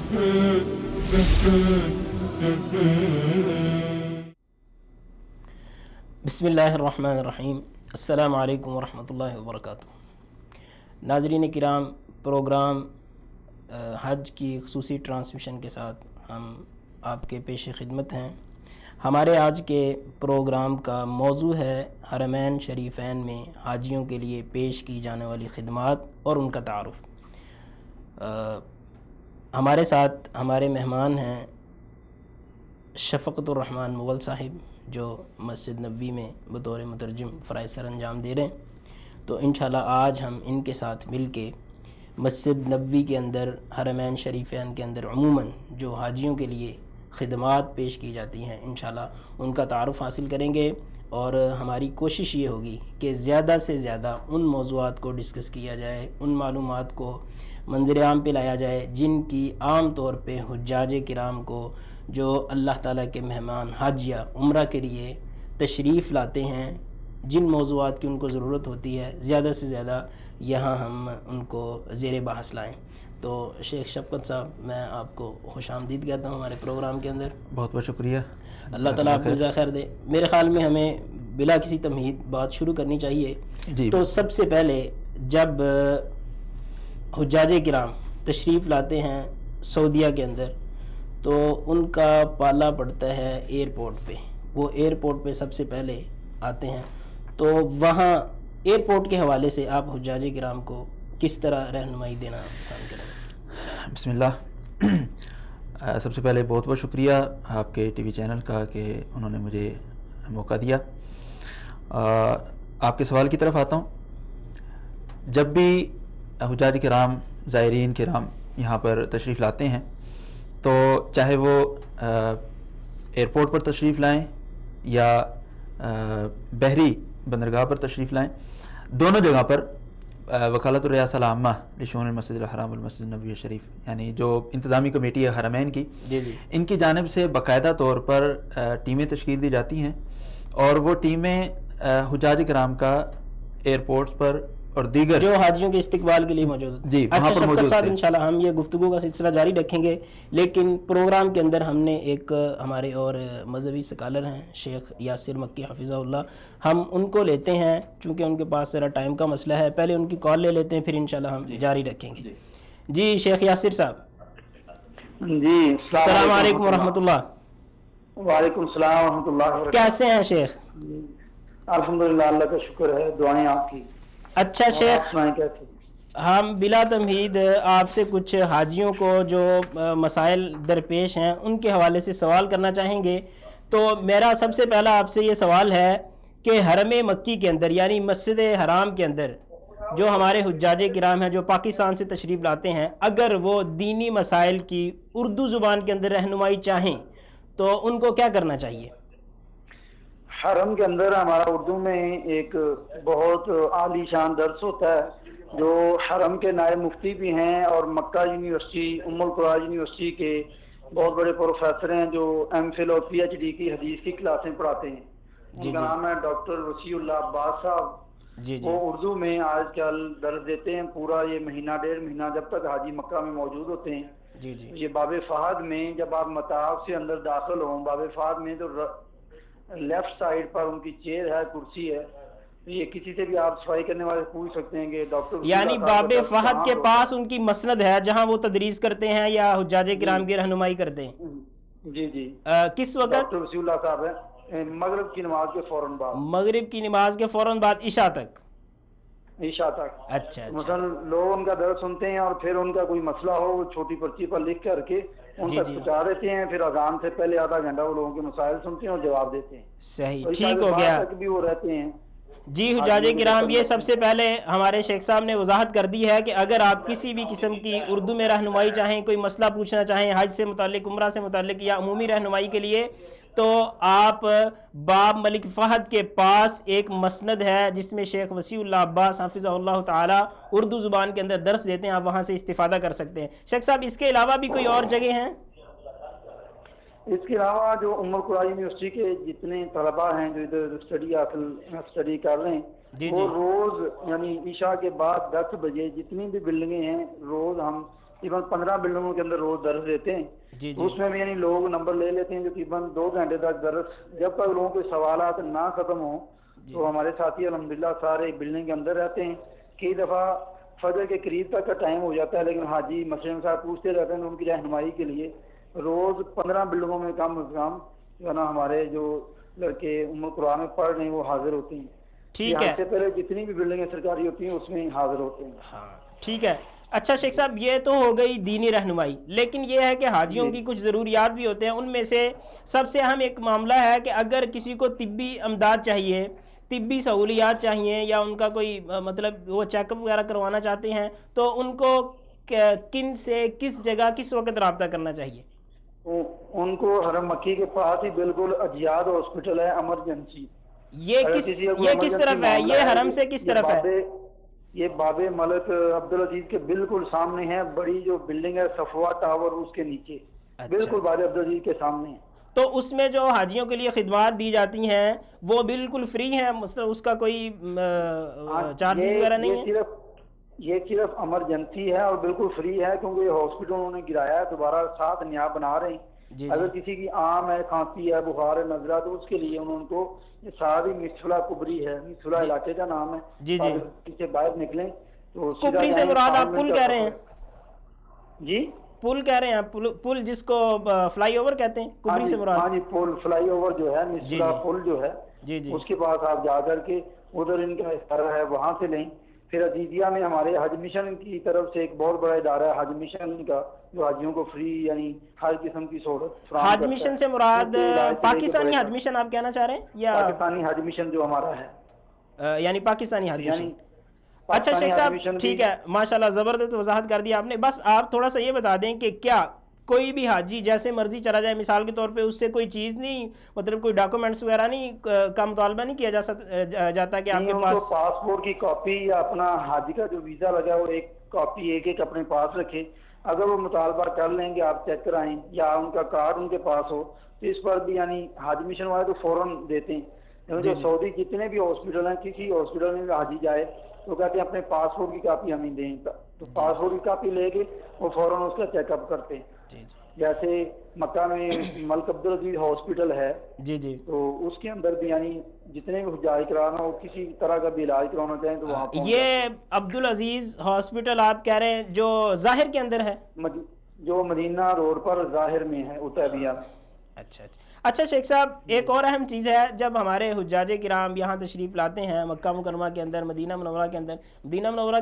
بسم اللہ الرحمن الرحیم۔ السلام علیکم ورحمۃ اللہ وبرکاتہ۔ ناظرین کرام، پروگرام حج کی خصوصی ٹرانسمیشن کے ساتھ ہم آپ کے پیش خدمت ہیں۔ ہمارے آج کے پروگرام کا موضوع ہے حرمین شریفین میں حاجیوں کے لیے پیش کی جانے والی خدمات اور ان کا تعارف۔ ہمارے ساتھ ہمارے مہمان ہیں شفقت الرحمن مغل صاحب، جو مسجد نبوی میں بطور مترجم فرائض سر انجام دے رہے ہیں۔ تو انشاءاللہ آج ہم ان کے ساتھ مل کے مسجد نبوی کے اندر، حرمین شریفین کے اندر عموماً جو حاجیوں کے لیے خدمات پیش کی جاتی ہیں، انشاءاللہ ان کا تعارف حاصل کریں گے، اور ہماری کوشش یہ ہوگی کہ زیادہ سے زیادہ ان موضوعات کو ڈسکس کیا جائے، ان معلومات کو منظر عام پہ لایا جائے جن کی عام طور پہ حجاج کرام کو، جو اللہ تعالیٰ کے مہمان حاجیہ عمرہ کے لیے تشریف لاتے ہیں، جن موضوعات کی ان کو ضرورت ہوتی ہے، زیادہ سے زیادہ یہاں ہم ان کو زیر بحث لائیں۔ تو شیخ شفقت صاحب، میں آپ کو خوش آمدید کہتا ہوں ہمارے پروگرام کے اندر۔ بہت بہت شکریہ، اللہ تعالیٰ آپ کو جزائے خیر دے۔ میرے خیال میں ہمیں بلا کسی تمہید بات شروع کرنی چاہیے۔ تو سب سے پہلے جب حجاج کرام تشریف لاتے ہیں سعودیہ کے اندر، تو ان کا پالا پڑتا ہے ایئرپورٹ پہ۔ وہ ایئرپورٹ پہ سب سے پہلے آتے ہیں، تو وہاں ایئرپورٹ کے حوالے سے آپ حجاج کرام کو کس طرح رہنمائی دینا پسند کریں؟ بسم اللہ۔ سب سے پہلے بہت بہت شکریہ آپ کے ٹی وی چینل کا کہ انہوں نے مجھے موقع دیا۔ آپ کے سوال کی طرف آتا ہوں۔ جب بھی حجاج کرام، زائرین کرام یہاں پر تشریف لاتے ہیں، تو چاہے وہ ایئرپورٹ پر تشریف لائیں یا بحری بندرگاہ پر تشریف لائیں، دونوں جگہ پر وکالت الریاسہ العامہ لشؤون المسجد الحرام والمسجد النبوی شریف، یعنی جو انتظامی کمیٹی ہے حرمین کی، ان کی جانب سے باقاعدہ طور پر ٹیمیں تشکیل دی جاتی ہیں، اور وہ ٹیمیں حجاج کرام کا ایئرپورٹس پر اور دیگر جو حاجیوں کے استقبال کے لیے موجود ہیں۔ جی، اچھا وہاں پر موجود صاحب، تھے۔ انشاءاللہ ہم یہ گفتگو کا سلسلہ جاری رکھیں گے، لیکن پروگرام کے اندر ہم نے ایک ہمارے اور مذہبی سکالر ہیں شیخ یاسر مکی حفظہ اللہ، ہم ان کو لیتے ہیں چونکہ ان کے پاس ذرا ٹائم کا مسئلہ ہے۔ پہلے ان کی کال لے لیتے ہیں، پھر انشاءاللہ ہم جاری رکھیں گے۔ جی شیخ یاسر صاحب، جی السلام علیکم ورحمۃ اللہ۔ وعلیکم السلام ورحمۃ اللہ وبرکاتہ۔ کیسے ہیں شیخ؟ الحمدللہ، اللہ کا شکر ہے، دعائیں آپ کی۔ اچھا شیخ، ہم بلا تمہید آپ سے کچھ حاجیوں کو جو مسائل درپیش ہیں ان کے حوالے سے سوال کرنا چاہیں گے۔ تو میرا سب سے پہلا آپ سے یہ سوال ہے کہ حرم مکی کے اندر، یعنی مسجد حرام کے اندر، جو ہمارے حجاج کرام ہیں جو پاکستان سے تشریف لاتے ہیں، اگر وہ دینی مسائل کی اردو زبان کے اندر رہنمائی چاہیں تو ان کو کیا کرنا چاہیے؟ حرم کے اندر ہمارا اردو میں ایک بہت عالی شان درس ہوتا ہے، جو حرم کے نائب مفتی بھی ہیں اور مکہ یونیورسٹی، ام القرآ یونیورسٹی کے بہت بڑے پروفیسر ہیں جو ایم فل اور پی ایچ ڈی کی حدیث کی کلاسیں پڑھاتے ہیں۔ ان کا نام ہے ڈاکٹر وسیع اللہ عباس صاحب۔ وہ اردو میں آج کل درس دیتے ہیں پورا یہ مہینہ ڈیڑھ مہینہ جب تک حاجی مکہ میں موجود ہوتے ہیں۔ یہ باب فہد میں جب آپ مطاف سے اندر داخل ہوں، باب فہد میں تو لیفٹ سائڈ پر ان کی چیئر ہے، کرسی ہے، یہ کسی سے بھی آپ صفائی کرنے والے پوچھ سکتے ہیں کہ ڈاکٹر، یعنی باب فہد کے پاس ان کی مسند ہے جہاں وہ تدریس کرتے ہیں یا حجاج کرام کی رہنمائی کرتے ہیں؟ جی جی، کس وقت؟ ڈاکٹر وسیع اللہ صاحب ہے، مغرب کی نماز کے فوراً بعد، مغرب کی نماز کے فوراً بعد عشاء تک؟ عشاء تک۔ اچھا، مثلا لوگ ان کا درس سنتے ہیں اور پھر ان کا کوئی مسئلہ ہو وہ چھوٹی پرچی پر لکھ کر کے ان تک پہنچا دیتے ہیں، پھر اذان سے پہلے آدھا گھنٹہ وہ لوگوں کے مسائل سنتے ہیں اور جواب دیتے ہیں۔ صحیح، ٹھیک ہو گیا بھی وہ رہتے ہیں۔ جی حجاج کرام، یہ سب سے پہلے ہمارے شیخ صاحب نے وضاحت کر دی ہے کہ اگر آپ کسی بھی قسم کی اردو میں رہنمائی چاہیں، کوئی مسئلہ پوچھنا چاہیں حج سے متعلق، عمرہ سے متعلق یا عمومی رہنمائی کے لیے، تو آپ باب ملک فہد کے پاس ایک مسند ہے جس میں شیخ وسیع اللہ عباس حفظہ اللہ تعالی اردو زبان کے اندر درس دیتے ہیں، آپ وہاں سے استفادہ کر سکتے ہیں۔ شیخ صاحب، اس کے علاوہ بھی کوئی اور جگہ ہیں؟ اس کے علاوہ جو ام القرآ یونیورسٹی کے جتنے طلباء ہیں جو ادھر اسٹڈی کر رہے ہیں، وہ روز یعنی عشاء کے بعد 10 بجے جتنی بھی بلڈنگیں ہیں روز ہم تقریباً 15 بلڈنگوں کے اندر روز درس دیتے ہیں. جی اس میں بھی یعنی لوگ نمبر لے لیتے ہیں جو تقریباً 2 گھنٹے تک درس. جب تک لوگوں کے سوالات نہ ختم ہوں تو ہمارے ساتھی الحمدللہ سارے بلڈنگ کے اندر رہتے ہیں. کئی دفعہ فجر کے قریب تک کا ٹائم ہو جاتا ہے لیکن حاجی مسئلے صاحب پوچھتے رہتے ہیں. ان کی رہنمائی کے لیے روز 15 بلڈنگوں میں کم از کم جو ہے نا ہمارے جو لڑکے ام القرآن میں پڑھ رہے ہیں وہ حاضر ہوتے ہیں. ٹھیک ہے, سے پہلے جتنی بھی بلڈنگیں سرکاری ہوتی ہیں اس میں حاضر ہوتے ہیں. ہاں ٹھیک ہے. اچھا شیخ صاحب, یہ تو ہو گئی دینی رہنمائی, لیکن یہ ہے کہ حاجیوں کی کچھ ضروریات بھی ہوتے ہیں. ان میں سے سب سے اہم ایک معاملہ ہے کہ اگر کسی کو طبی امداد چاہیے, طبی سہولیات چاہیے, یا ان کا کوئی مطلب وہ چیک اپ وغیرہ کروانا چاہتے ہیں, تو ان کو کن سے کس جگہ کس وقت رابطہ کرنا چاہیے؟ ان کو حرم مکی کے پاس ہی بالکل اجیاد ہاسپٹل ہے ایمرجنسی. یہ کس طرف ہے؟ یہ حرم سے کس طرف ہے؟ یہ باب ملک عبدالعزیز کے بالکل سامنے ہے. بڑی جو بلڈنگ ہے صفوہ ٹاور اس کے نیچے بالکل باب عبدالعزیز کے سامنے ہے. تو اس میں جو حاجیوں کے لیے خدمات دی جاتی ہیں وہ بالکل فری ہیں, مطلب اس کا کوئی چارجز وغیرہ نہیں ہے؟ یہ صرف ایمرجنسی ہے اور بالکل فری ہے کیونکہ یہ ہاسپٹل انہوں نے گرایا ہے, دوبارہ 7 نیا بنا رہے ہیں. اگر کسی کی عام ہے, کھانسی ہے, بخار ہے, نزلہ, تو اس کے لیے انہوں کو یہ ساری مصفلہ کبری ہے, مصفلہ علاقے کا نام ہے. جی سے باہر نکلیں تو کبری سے مراد آپ پل کہہ رہے ہیں؟ جی پل کہہ رہے ہیں, پل جس کو فلائی اوور کہتے ہیں, کبری سے مراد؟ ہاں جی, پل فلائی اوور جو ہے مصفلہ پل جو ہے اس کے پاس آپ جا کر کے ادھر ان کا ادارہ ہے وہاں سے لیں. پھر عزیزیہ میں ہمارے حج مشن کی طرف سے ایک بہت بڑا ادارہ ہے حج مشن کا, جو حاجیوں کو فری یعنی ہر قسم کی سہولت فراہم کرتا ہے. حج مشن سے مراد پاکستانی حج مشن آپ کہنا چاہ رہے ہیں یا پاکستانی حج مشن جو ہمارا ہے, یعنی پاکستانی حج مشن؟ اچھا شیخ صاحب ٹھیک ہے, ماشاءاللہ زبردست وضاحت کر دی آپ نے. بس آپ تھوڑا سا یہ بتا دیں کہ کیا کوئی بھی حاجی جیسے مرضی چلا جائے, مثال کے طور پہ اس سے کوئی چیز نہیں, مطلب کوئی ڈاکومنٹس وغیرہ نہیں کا مطالبہ نہیں کیا جاتا کہ آپ کے پاس پاسپورٹ کی کاپی یا اپنا حاجی کا جو ویزا لگا ہے وہ ایک کاپی ایک اپنے پاس رکھے. اگر وہ مطالبہ کر لیں گے آپ چیک کرائیں یا ان کا کارڈ ان کے پاس ہو تو اس پر بھی یعنی حج مشن والے تو فوراً دیتے ہیں. جو سعودی جتنے بھی ہاسپٹل ہیں, کسی ہاسپٹل میں حاجی جائے تو کہتے ہیں اپنے پاسپورٹ کی کاپی ہمیں دیں, تو پاسپورٹ کی کاپی لے کے وہ فوراً اس کا چیک اپ کرتے ہیں. جیسے مکہ میں ملک عبدالعزیز ہاسپٹل ہے تو اس کے اندر بھی یعنی جتنے بھی حجاج کرانا ہو, کسی طرح کا بھی علاج کرانا چاہیں تو وہاں یہ عبدالعزیز ہاسپٹل آپ کہہ رہے ہیں جو ظاہر کے اندر ہے, جو مدینہ روڈ پر ظاہر میں ہے عتیبیہ میں. اچھا شیخ صاحب, ایک اور اہم چیز ہے, جب ہمارے حجاج کرام یہاں تشریف لاتے ہیں مکہ مکرمہ کے اندر, مدینہ منورہ کے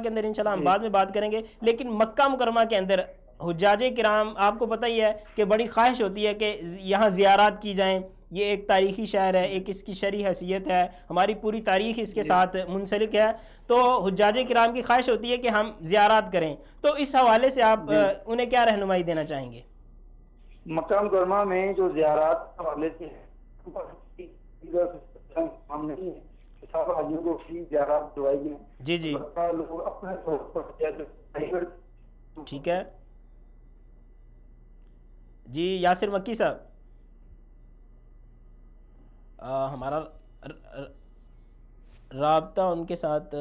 اندر انشاءاللہ ہم بعد میں بات کریں گے, لیکن مکہ مکرمہ کے اندر حجاج کرام آپ کو پتہ ہی ہے کہ بڑی خواہش ہوتی ہے کہ یہاں زیارات کی جائیں. یہ ایک تاریخی شہر ہے, ایک اس کی شرعی حیثیت ہے, ہماری پوری تاریخ اس کے ساتھ منسلک ہے, تو حجاج کرام کی خواہش ہوتی ہے کہ ہم زیارات کریں. تو اس حوالے سے آپ انہیں کیا رہنمائی دینا چاہیں گے؟ مکہ مکرمہ میں جو زیارات حوالے سے ہم نہیں ہیں, سب حاجیوں کو فری زیارات دلوائی گئی. جی ٹھیک ہے. جی یاسر مکی صاحب, ہمارا رابطہ ان کے ساتھ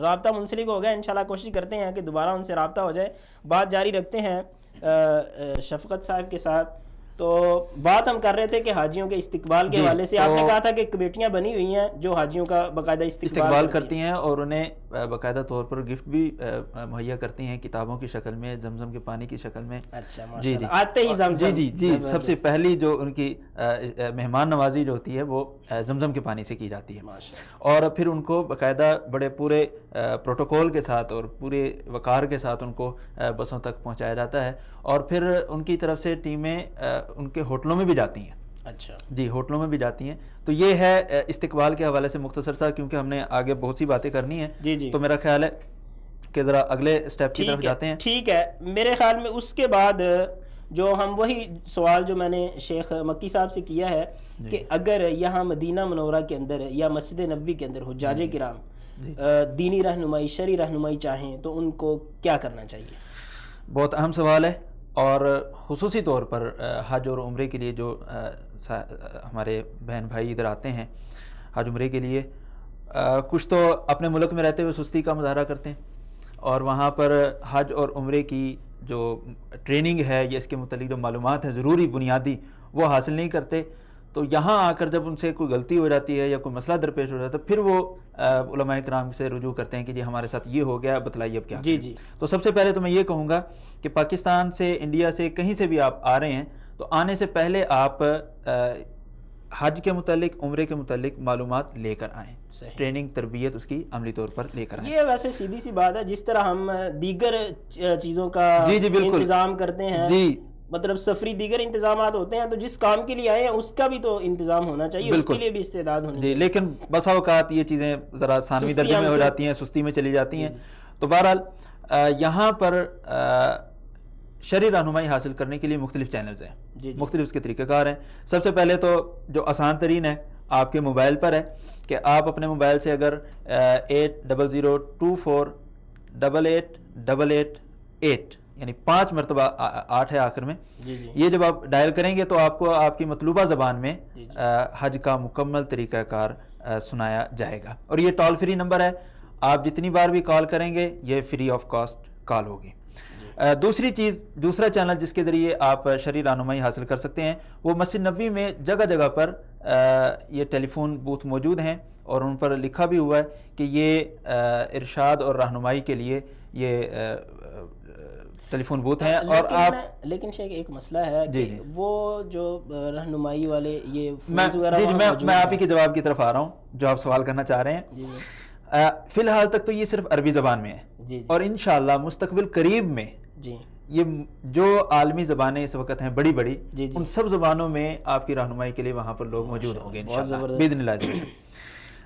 رابطہ منسلک ہو گیا. انشاءاللہ کوشش کرتے ہیں کہ دوبارہ ان سے رابطہ ہو جائے. بات جاری رکھتے ہیں شفقت صاحب کے ساتھ. تو بات ہم کر رہے تھے کہ حاجیوں کے استقبال کے حوالے سے آپ نے کہا تھا کہ کمیٹیاں بنی ہوئی ہیں جو حاجیوں کا باقاعدہ استقبال کرتی ہیں اور انہیں باقاعدہ طور پر گفٹ بھی مہیا کرتی ہیں, کتابوں کی شکل میں, زمزم کے پانی کی شکل میں. اچھا آتے ہی زمزم. جی سب سے پہلی جو ان کی مہمان نوازی جو ہوتی ہے وہ زمزم کے پانی سے کی جاتی ہے, اور پھر ان کو باقاعدہ بڑے پورے پروٹوکول کے ساتھ اور پورے وقار کے ساتھ ان کو بسوں تک پہنچایا جاتا ہے, اور پھر ان کی طرف سے ٹیمیں ان کے ہوٹلوں میں بھی جاتی ہیں. اچھا جی ہوٹلوں میں بھی جاتی ہیں. تو یہ ہے استقبال کے حوالے سے مختصر سا, کیونکہ ہم نے آگے بہت سی باتیں کرنی ہیں. جی تو میرا خیال ہے کہ ذرا اگلے سٹیپ کی طرف جاتے ہیں. ٹھیک ہے, میرے خیال میں اس کے بعد جو ہم وہی سوال جو میں نے شیخ مکی صاحب سے کیا ہے کہ اگر یہاں مدینہ منورہ کے اندر یا مسجد نبوی کے اندر حجاج کرام دینی رہنمائی, شرعی رہنمائی چاہیں تو ان کو کیا کرنا چاہیے؟ بہت اہم سوال ہے, اور خصوصی طور پر حج اور عمرے کے لیے جو ہمارے بہن بھائی ادھر آتے ہیں حج عمرے کے لیے, کچھ تو اپنے ملک میں رہتے ہوئے سستی کا مظاہرہ کرتے ہیں, اور وہاں پر حج اور عمرے کی جو ٹریننگ ہے یا اس کے متعلق جو معلومات ہیں ضروری بنیادی وہ حاصل نہیں کرتے، تو یہاں آ کر جب ان سے کوئی غلطی ہو جاتی ہے یا کوئی مسئلہ درپیش ہو جاتا ہے پھر وہ علماء کرام سے رجوع کرتے ہیں کہ جی ہمارے ساتھ یہ ہو گیا، بتلائیے اب کیا کریں۔ جی تو سب سے پہلے تو میں یہ کہوں گا کہ پاکستان سے، انڈیا سے، کہیں سے بھی آپ آ رہے ہیں تو آنے سے پہلے آپ حج کے متعلق، عمرے کے متعلق معلومات لے کر آئیں، ٹریننگ، تربیت اس کی عملی طور پر لے کر آئیں۔ یہ ویسے سیدھی سی بات ہے، جس طرح ہم دیگر چیزوں کا انتظام کرتے ہیں، مطلب سفری دیگر انتظامات ہوتے ہیں، تو جس کام کے لیے آئے ہیں اس کا بھی تو انتظام ہونا چاہیے، اس کے لیے بھی استعداد ہونی چاہیے۔ لیکن بسا اوقات یہ چیزیں ذرا ثانوی درجے میں ہو جاتی ہیں، سستی میں چلی جاتی ہیں۔ تو بہرحال یہاں پر شرعی رہنمائی حاصل کرنے کے لیے مختلف چینلز ہیں، مختلف اس کے طریقہ کار ہیں۔ سب سے پہلے تو جو آسان ترین ہے آپ کے موبائل پر ہے کہ آپ اپنے موبائل سے اگر 8002488888 یعنی 5 مرتبہ 8 ہے آخر میں، یہ جب آپ ڈائل کریں گے تو آپ کو آپ کی مطلوبہ زبان میں حج کا مکمل طریقہ کار سنایا جائے گا، اور یہ ٹال فری نمبر ہے، آپ جتنی بار بھی کال کریں گے یہ فری آف کاسٹ کال ہوگی۔ دوسری چیز، دوسرا چینل جس کے ذریعے آپ شرعی رہنمائی حاصل کر سکتے ہیں وہ مسجد نبوی میں جگہ جگہ پر یہ ٹیلی فون بوتھ موجود ہیں، اور ان پر لکھا بھی ہوا ہے کہ یہ ارشاد اور رہنمائی کے لیے یہ ٹیلی فون بوتھ ہیں۔ اور آپ لیکن شیخ ایک مسئلہ ہے کہ وہ جو رہنمائی والے یہ میں آپ ہی کے جواب کی طرف آ رہا ہوں جو آپ سوال کرنا چاہ رہے ہیں۔ فی الحال تک تو یہ صرف عربی زبان میں ہے، اور انشاءاللہ مستقبل قریب میں یہ جو عالمی زبانیں اس وقت ہیں بڑی بڑی، ان سب زبانوں میں آپ کی رہنمائی کے لیے وہاں پر لوگ موجود ہوں گے انشاءاللہ باذن اللہ عز وجل۔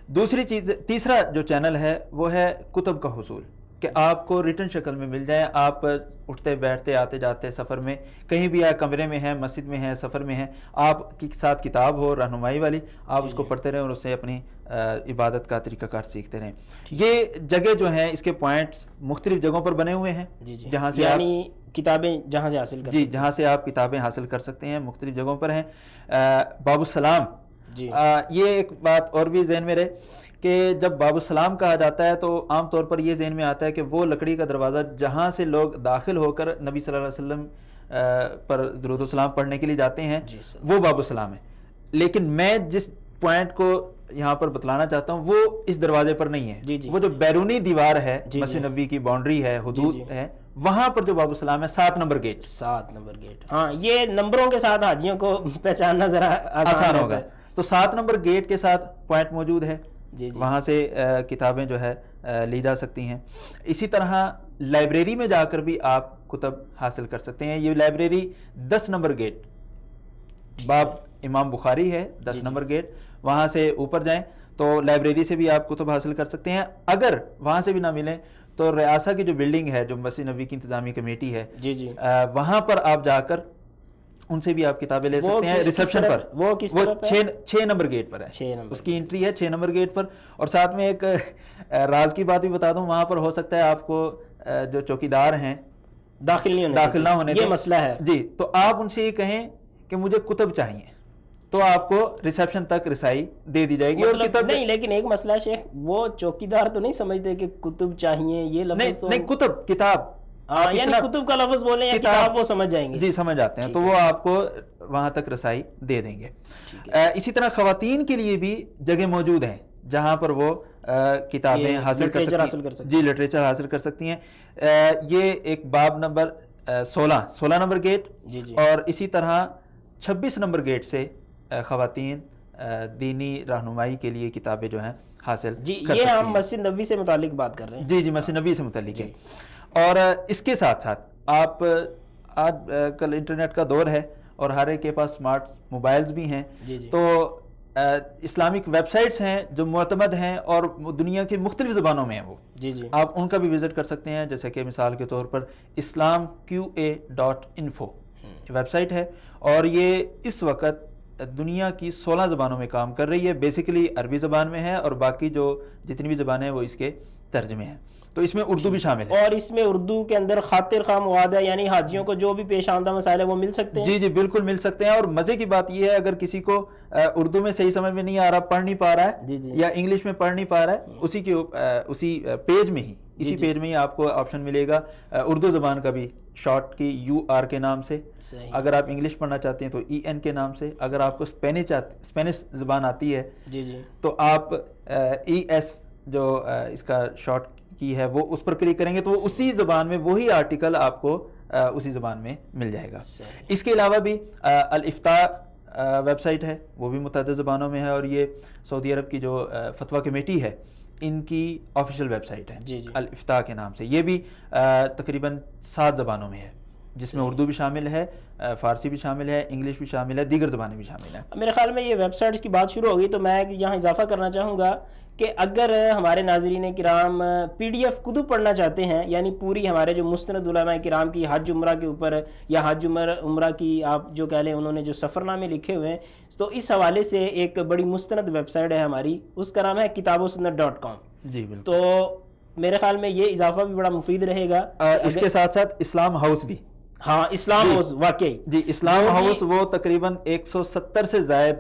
دوسری چیز، تیسرا جو چینل ہے وہ ہے کتب کا حصول، کہ آپ کو ریٹن شکل میں مل جائیں، آپ اٹھتے بیٹھتے آتے جاتے سفر میں کہیں بھی آئے، کمرے میں ہیں، مسجد میں ہیں، سفر میں ہیں، آپ کے ساتھ کتاب ہو رہنمائی والی، آپ اس کو پڑھتے رہیں اور اس سے اپنی عبادت کا طریقہ کار سیکھتے رہیں۔ یہ جگہ جو ہیں اس کے پوائنٹس مختلف جگہوں پر بنے ہوئے ہیں، جہاں سے یعنی کتابیں جہاں سے حاصل کر جی جہاں سے آپ کتابیں حاصل کر سکتے ہیں، مختلف جگہوں پر ہیں۔ باب السلام، یہ ایک بات اور بھی ذہن میں رہے کہ جب باب السلام کہا جاتا ہے تو عام طور پر یہ ذہن میں آتا ہے کہ وہ لکڑی کا دروازہ جہاں سے لوگ داخل ہو کر نبی صلی اللہ علیہ وسلم پر درود و سلام پڑھنے کے لیے جاتے ہیں، وہ باب السلام ہے۔ لیکن میں جس پوائنٹ کو یہاں پر بتلانا چاہتا ہوں وہ اس دروازے پر نہیں ہے، وہ جو بیرونی دیوار ہے مسجد نبوی کی باؤنڈری ہے، حدود ہے، وہاں پر جو باب السلام ہے 7 نمبر گیٹ، 7 نمبر گیٹ، ہاں یہ نمبروں کے ساتھ حاجیوں کو پہچاننا ذرا آسان ہوگا۔ تو 7 نمبر گیٹ کے ساتھ پوائنٹ موجود ہے، وہاں سے کتابیں جو ہے لی جا سکتی ہیں۔ اسی طرح لائبریری میں جا کر بھی آپ کتب حاصل کر سکتے ہیں۔ یہ لائبریری 10 نمبر گیٹ، باب امام بخاری ہے 10 نمبر گیٹ، وہاں سے اوپر جائیں تو لائبریری سے بھی آپ کتب حاصل کر سکتے ہیں۔ اگر وہاں سے بھی نہ ملیں تو ریاسہ کی جو بلڈنگ ہے، جو مسجد نبوی کی انتظامی کمیٹی ہے، وہاں پر آپ جا کر ان سے بھی آپ کتابیں لے سکتے ہیں ریسیپشن پر۔ وہ 6 نمبر گیٹ پر ہے، اس کی انٹری ہے 6 نمبر گیٹ پر۔ اور ساتھ میں ایک راز کی بات بھی بتا دوں، وہاں پر ہو سکتا ہے آپ کو جو چوکیدار ہیں داخل نہ ہونے یہ مسئلہ ہے جی، تو آپ ان سے یہ کہیں کہ مجھے کتب چاہیے، تو آپ کو ریسیپشن تک رسائی دے دی جائے گی۔ اور کتب نہیں، لیکن ایک مسئلہ ہے شیخ، وہ چوکیدار تو نہیں سمجھتے کہ کتب چاہیے، یہ لفظ نہیں، کتب کتاب، یعنی کتب کا لفظ بولیں یا کتاب وہ سمجھ جائیں گے، جی سمجھ جاتے ہیں، تو وہ آپ کو وہاں تک رسائی دے دیں گے۔ اسی طرح خواتین کے لیے بھی جگہ موجود ہیں جہاں پر وہ کتابیں حاصل کر سکتی ہیں، جی لٹریچر حاصل کر سکتی ہیں۔ یہ ایک باب نمبر 16 نمبر گیٹ، اور اسی طرح 26 نمبر گیٹ سے خواتین دینی رہنمائی کے لیے کتابیں جو ہیں حاصل کر سکتی ہیں۔ یہ ہم مسجد نبوی سے متعلق بات کر رہے ہیں، جی مسجد نبوی سے متعلق ہے۔ اور اس کے ساتھ ساتھ آپ آج کل انٹرنیٹ کا دور ہے اور ہر ایک کے پاس سمارٹ موبائلز بھی ہیں، تو اسلامک ویب سائٹس ہیں جو معتمد ہیں اور دنیا کی مختلف زبانوں میں ہیں، وہ آپ ان کا بھی وزٹ کر سکتے ہیں۔ جیسے کہ مثال کے طور پر islamqa.info ویب سائٹ ہے، اور یہ اس وقت دنیا کی 16 زبانوں میں کام کر رہی ہے۔ بیسیکلی عربی زبان میں ہے اور باقی جو جتنی بھی زبانیں ہیں وہ اس کے ترجمے ہیں، تو اس میں اردو بھی شامل ہے، اور اس میں اردو کے اندر خاطر خواہ مواد ہے، یعنی حاجیوں کو جو بھی پیش آمدہ مسائل ہے وہ مل سکتے ہیں۔ جی بالکل مل سکتے ہیں۔ اور مزے کی بات یہ ہے اگر کسی کو اردو میں صحیح سمجھ میں نہیں آ رہا، پڑھ نہیں پا رہا ہے یا انگلش میں پڑھ نہیں پا رہا ہے، اسی پیج میں ہی اسی پیج میں ہی آپ کو آپشن ملے گا اردو زبان کا بھی، شارٹ کی UR کے نام سے. اگر آپ انگلش پڑھنا چاہتے ہیں تو EN کے نام سے. اگر آپ کو اسپینش زبان آتی ہے تو آپ ES جو اس کا شارٹ کی ہے وہ اس پر کلک کریں گے تو وہ اسی زبان میں وہی آرٹیکل آپ کو اسی زبان میں مل جائے گا. اس کے علاوہ بھی الافتاء ویب سائٹ ہے، وہ بھی متعدد زبانوں میں ہے، اور یہ سعودی عرب کی جو فتویٰ کمیٹی ہے ان کی آفیشیل ویب سائٹ ہے الافتاء کے نام سے. یہ بھی تقریباً 7 زبانوں میں ہے، جس میں اردو بھی شامل ہے، فارسی بھی شامل ہے، انگلش بھی شامل ہے، دیگر زبانیں بھی شامل ہیں. میرے خیال میں یہ ویب سائٹس کی بات شروع ہوگی تو میں یہاں اضافہ کرنا چاہوں گا کہ اگر ہمارے ناظرین کرام PDF کتب پڑھنا چاہتے ہیں، یعنی پوری ہمارے جو مستند علماء کرام کی حج عمرہ کے اوپر یا حج عمرہ کی آپ جو کہہ لیں انہوں نے جو سفر نامے لکھے ہوئے ہیں، تو اس حوالے سے ایک بڑی مستند ویب سائٹ ہے ہماری، اس کا نام ہے kitabossunnat.com. جی بالکل. تو میرے خیال میں یہ اضافہ بھی بڑا مفید رہے گا. اس کے ساتھ ساتھ اسلام ہاؤس بھی. ہاں اسلام ہاؤس واقعی جی اسلام ہاؤس وہ تقریباً 170 سے زائد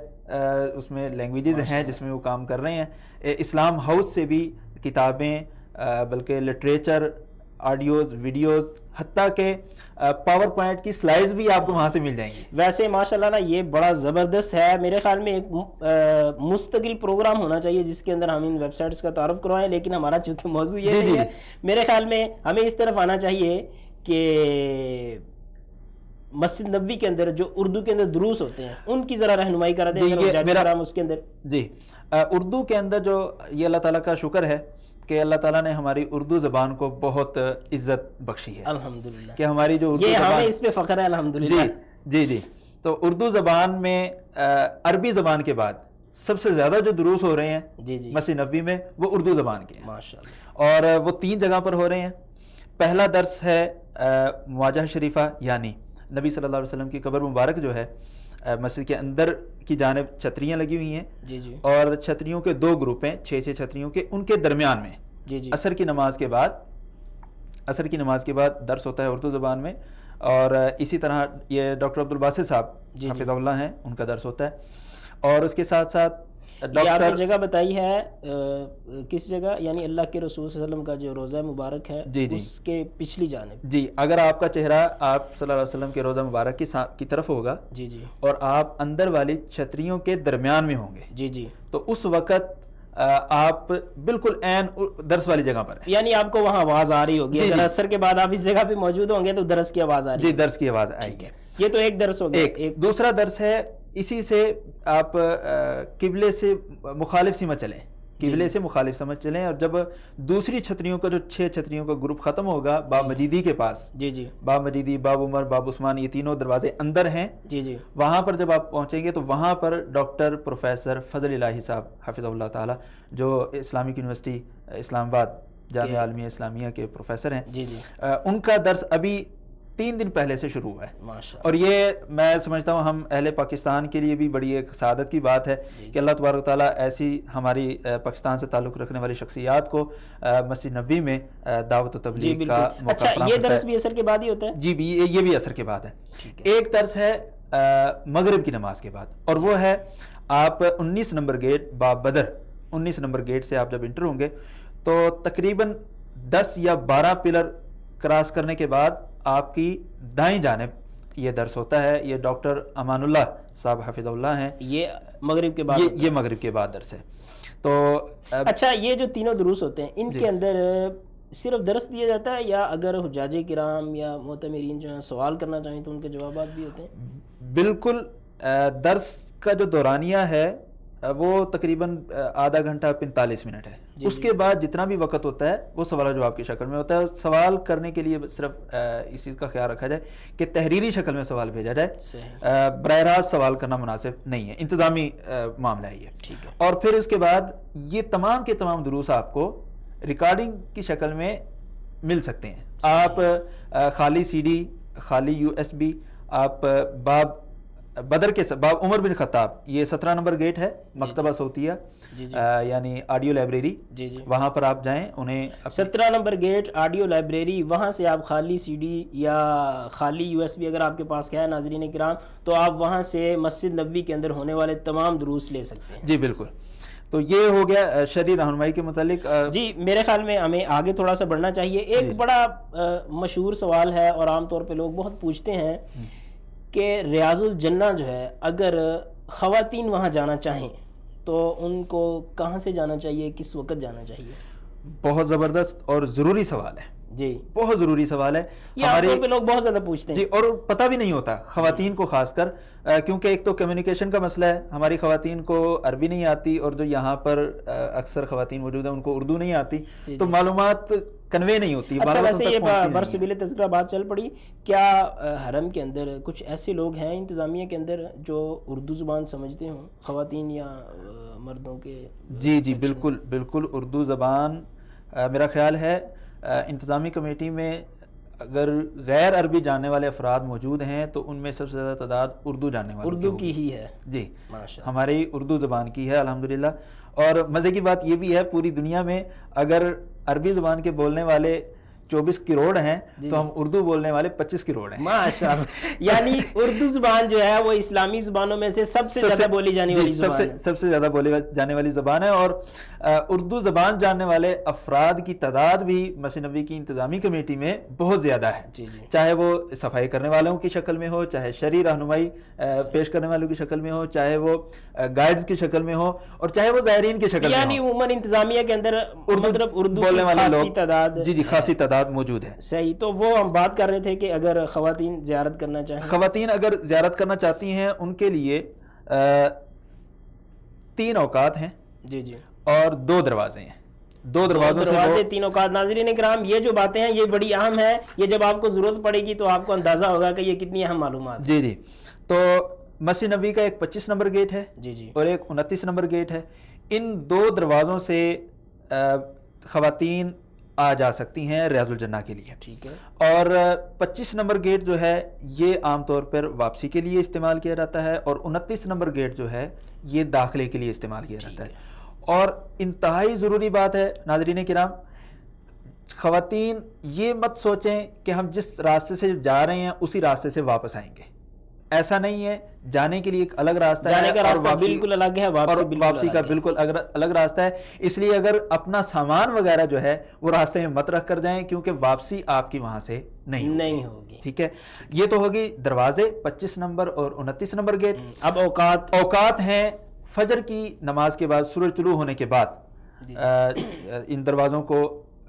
اس میں لینگویجز ہیں جس میں وہ کام کر رہے ہیں. اسلام ہاؤس سے بھی کتابیں، بلکہ لٹریچر، آڈیوز، ویڈیوز، حتیٰ کہ پاور پوائنٹ کی سلائیڈز بھی آپ کو وہاں سے مل جائیں گی. ویسے ماشاءاللہ نا یہ بڑا زبردست ہے. میرے خیال میں ایک مستقل پروگرام ہونا چاہیے جس کے اندر ہم ان ویب سائٹس کا تعارف کروائیں، لیکن ہمارا چونکہ موضوع یہ نہیں ہے. میرے خیال میں ہمیں اس طرف آنا چاہیے کہ مسجد نبوی کے اندر جو اردو کے اندر دروس ہوتے ہیں ان کی ذرا رہنمائی کرا دیں اس کے اندر. جی اردو کے اندر جو یہ اللہ تعالیٰ کا شکر ہے کہ اللہ تعالیٰ نے ہماری اردو زبان کو بہت عزت بخشی ہے الحمدللہ، کہ ہماری جو یہ ہمیں اس پہ فخر ہے الحمدللہ. جی تو اردو زبان میں عربی زبان کے بعد سب سے زیادہ جو دروس ہو رہے ہیں مسجد نبوی میں وہ اردو زبان کے ہیں ماشاءاللہ، اور وہ 3 جگہ پر ہو رہے ہیں. پہلا درس ہے مواجہ شریفہ، یعنی نبی صلی اللہ علیہ وسلم کی قبر مبارک جو ہے مسجد کے اندر کی جانب چھتریاں لگی ہوئی ہیں اور چھتریوں کے 2 گروپ ہیں، 6 چھتریوں کے، ان کے درمیان میں عصر کی نماز کے بعد درس ہوتا ہے اردو زبان میں. اور اسی طرح یہ ڈاکٹر عبدالباسط صاحب حفظہ اللہ ہیں، ان کا درس ہوتا ہے. اور اس کے ساتھ ساتھ یہ آپ نے جگہ بتائی ہے کس جگہ، یعنی اللہ کے رسول صلی اللہ علیہ وسلم کا جو روضہ مبارک ہے اس کے پچھلی جانب. جی اگر آپ کا چہرہ آپ صلی اللہ علیہ وسلم کے روضہ مبارک کی طرف ہوگا اور آپ اندر والی چھتریوں کے درمیان میں ہوں گے تو اس وقت آپ بالکل عین درس والی جگہ پر ہیں، یعنی آپ کو وہاں آواز آ رہی ہوگی. اگر عصر کے بعد آپ اس جگہ پہ موجود ہوں گے تو درس کی آواز آ رہی ہے. درس کی آواز آئے گی. یہ تو ایک درس ہو گیا. ایک دوسرا درس ہے اسی سے آپ قبلے سے مخالف سمت چلیں، قبلے سے مخالف سمت چلیں، اور جب دوسری چھتریوں کا جو 6 چھتریوں کا گروپ ختم ہوگا باب مجیدی کے پاس، باب مجیدی، باب عمر، باب عثمان، یہ تینوں دروازے اندر ہیں. وہاں پر جب آپ پہنچیں گے تو وہاں پر ڈاکٹر پروفیسر فضل الہی صاحب حفظہ اللہ تعالی جو اسلامک یونیورسٹی اسلام آباد جامعہ عالمیہ اسلامیہ کے پروفیسر ہیں، ان کا درس ابھی 3 دن پہلے سے شروع ہوا ہے. اور یہ میں سمجھتا ہوں ہم اہل پاکستان کے لیے بھی بڑی ایک سعادت کی بات ہے کہ اللہ تبارک و تعالیٰ ایسی ہماری پاکستان سے تعلق رکھنے والی شخصیات کو مسجد نبوی میں دعوت و تبلیغ کا موقع فراہم کرتا ہے. یہ درس بھی عصر کے بعد ہی ہوتا ہے؟ جی یہ بھی عصر کے بعد ہے. ایک درس ہے مغرب کی نماز کے بعد، اور وہ ہے آپ 19 نمبر گیٹ باب بدر، 19 نمبر گیٹ سے آپ جب انٹر ہوں گے تو تقریباً 10 یا 12 پلر کراس کرنے کے بعد آپ کی دائیں جانب یہ درس ہوتا ہے. یہ ڈاکٹر امان اللہ صاحب حفظہ اللہ ہیں. یہ مغرب کے بعد یہ مغرب کے بعد درس ہے. تو اچھا یہ جو تینوں دروس ہوتے ہیں ان کے اندر صرف درس دیا جاتا ہے یا اگر حجاج کرام یا معتمرین جو ہیں سوال کرنا چاہیں تو ان کے جوابات بھی ہوتے ہیں؟ بالکل. درس کا جو دورانیہ ہے وہ تقریباً آدھا گھنٹہ 45 منٹ ہے. اس کے بعد جتنا بھی وقت ہوتا ہے وہ سوال و جواب کی شکل میں ہوتا ہے. سوال کرنے کے لیے صرف اس چیز کا خیال رکھا جائے کہ تحریری شکل میں سوال بھیجا جائے، براہ راست سوال کرنا مناسب نہیں ہے، انتظامی معاملہ ہے یہ. اور پھر اس کے بعد یہ تمام کے تمام دروس آپ کو ریکارڈنگ کی شکل میں مل سکتے ہیں. آپ خالی CD، خالی USB، آپ باب بدر کے باب عمر بن خطاب، یہ 17 نمبر گیٹ ہے مکتبہ صوتیہ یعنی آڈیو لائبریری، وہاں پر آپ جائیں. انہیں 17 نمبر گیٹ آڈیو لائبریری، وہاں سے آپ خالی CD یا خالی USB اگر آپ کے پاس کیا ہے ناظرین کرام تو آپ وہاں سے مسجد نبوی کے اندر ہونے والے تمام دروس لے سکتے ہیں. جی بالکل. تو یہ ہو گیا شرعی رہنمائی کے متعلق. جی میرے خیال میں ہمیں آگے تھوڑا سا بڑھنا چاہیے. ایک بڑا مشہور سوال ہے اور عام طور پہ لوگ بہت پوچھتے ہیں کہ ریاض الجنہ جو ہے اگر خواتین وہاں جانا چاہیں تو ان کو کہاں سے جانا چاہیے, کس وقت جانا چاہیے؟ بہت زبردست اور ضروری سوال ہے جی, بہت ضروری سوال ہے. یہ عام طور پہ لوگ بہت زیادہ پوچھتے ہیں جی, اور پتہ بھی نہیں ہوتا خواتین کو خاص کر, کیونکہ ایک تو کمیونیکیشن کا مسئلہ ہے. ہماری خواتین کو عربی نہیں آتی اور جو یہاں پر اکثر خواتین موجود ہیں ان کو اردو نہیں آتی, تو معلومات کنوے نہیں ہوتی. اچھا ویسے یہ برسبیل تذکرہ بات چل پڑی, کیا حرم کے اندر کچھ ایسے لوگ ہیں انتظامیہ کے اندر جو اردو زبان سمجھتے ہوں, خواتین یا مردوں کے؟ جی جی بالکل بالکل, اردو زبان میرا خیال ہے انتظامی کمیٹی میں اگر غیر عربی جاننے والے افراد موجود ہیں تو ان میں سب سے زیادہ تعداد اردو جاننے والے اردو کی ہی ہے. جی ہماری اردو زبان کی ہے الحمدللہ. اور مزے کی بات یہ بھی ہے پوری دنیا میں اگر عربی زبان کے بولنے والے 24 کروڑ ہیں تو ہم اردو بولنے والے 25 کروڑ ہیں. ماشاء اللہ, یعنی اردو زبان جو ہے وہ اسلامی زبانوں میں سے سب سے زیادہ بولی جانے والی زبان ہے. سب سے زیادہ بولی جانے والی زبان ہے. اور اردو زبان جاننے والے افراد کی تعداد بھی مسجد نبوی کی انتظامی کمیٹی میں بہت زیادہ ہے, چاہے وہ صفائی کرنے والوں کی شکل میں ہو, چاہے شرعی رہنمائی پیش کرنے والوں کی شکل میں ہو, چاہے وہ گائیڈز کی شکل میں ہو, اور چاہے وہ زائرین کی شکل میں ہو. یعنی عموماً انتظامیہ کے اندر اردو بولنے والے لوگ تعداد جی خاصی تعداد موجود ہے. صحیح. تو وہ ہم بات کر رہے تھے کہ اگر خواتین زیارت کرنا چاہیں, خواتین اگر زیارت کرنا چاہتی ہیں ان کے لیے 3 اوقات ہیں. جی جی, اور 2 دروازے ہیں. 2 دروازوں سے 3 اوقات. ناظرین کرام یہ جو باتیں ہیں یہ بڑی اہم ہیں, یہ جب آپ کو ضرورت پڑے گی تو آپ کو اندازہ ہوگا کہ یہ کتنی اہم معلومات. جی جی, تو مسجد نبوی کا ایک 25 نمبر گیٹ ہے جی جی, اور ایک 29 نمبر گیٹ ہے. ان 2 دروازوں سے خواتین آ جا سکتی ہیں ریاض الجنہ کے لیے. ٹھیک ہے. اور 25 نمبر گیٹ جو ہے یہ عام طور پر واپسی کے لیے استعمال کیا جاتا ہے, اور 29 نمبر گیٹ جو ہے یہ داخلے کے لیے استعمال کیا جاتا ہے. اور انتہائی ضروری بات ہے ناظرین کرام, خواتین یہ مت سوچیں کہ ہم جس راستے سے جا رہے ہیں اسی راستے سے واپس آئیں گے. ایسا نہیں ہے, جانے کے لیے ایک الگ راستہ ہے, جانے کا راستہ بالکل الگ ہے, واپسی کا بالکل الگ راستہ ہے. اس لیے اگر اپنا سامان وغیرہ جو ہے وہ راستے میں مت رکھ کر جائیں, کیونکہ واپسی آپ کی وہاں سے نہیں ہوگی. ٹھیک ہے, یہ تو ہوگی دروازے 25 نمبر اور 29 نمبر گیٹ. اب اوقات ہیں فجر کی نماز کے بعد, سورج طلوع ہونے کے بعد ان دروازوں کو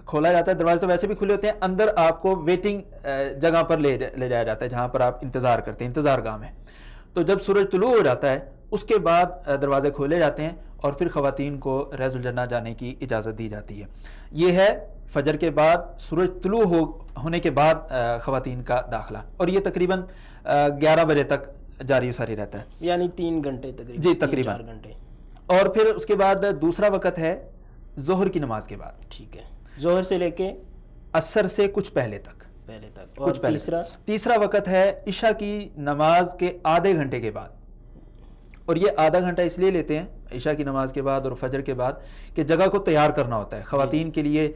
کھولا جاتا ہے. دروازے تو ویسے بھی کھلے ہوتے ہیں, اندر آپ کو ویٹنگ جگہ پر لے جایا جاتا ہے جہاں پر آپ انتظار کرتے ہیں, انتظار گاہ میں. تو جب سورج طلوع ہو جاتا ہے اس کے بعد دروازے کھولے جاتے ہیں اور پھر خواتین کو ریاض الجنہ جانے کی اجازت دی جاتی ہے. یہ ہے فجر کے بعد, سورج طلوع ہونے کے بعد خواتین کا داخلہ, اور یہ تقریباً 11 بجے تک جاری و ساری رہتا ہے, یعنی 3 گھنٹے تقریباً. جی تقریباً 4 گھنٹے. اور پھر اس کے بعد دوسرا وقت ہے ظہر کی نماز کے بعد. ٹھیک ہے, ظہر سے لے کے عصر سے کچھ پہلے تک. اور تیسرا وقت ہے عشاء کی نماز کے آدھے گھنٹے کے بعد. اور یہ آدھا گھنٹہ اس لیے لیتے ہیں عشاء کی نماز کے بعد اور فجر کے بعد کہ جگہ کو تیار کرنا ہوتا ہے. خواتین کے لیے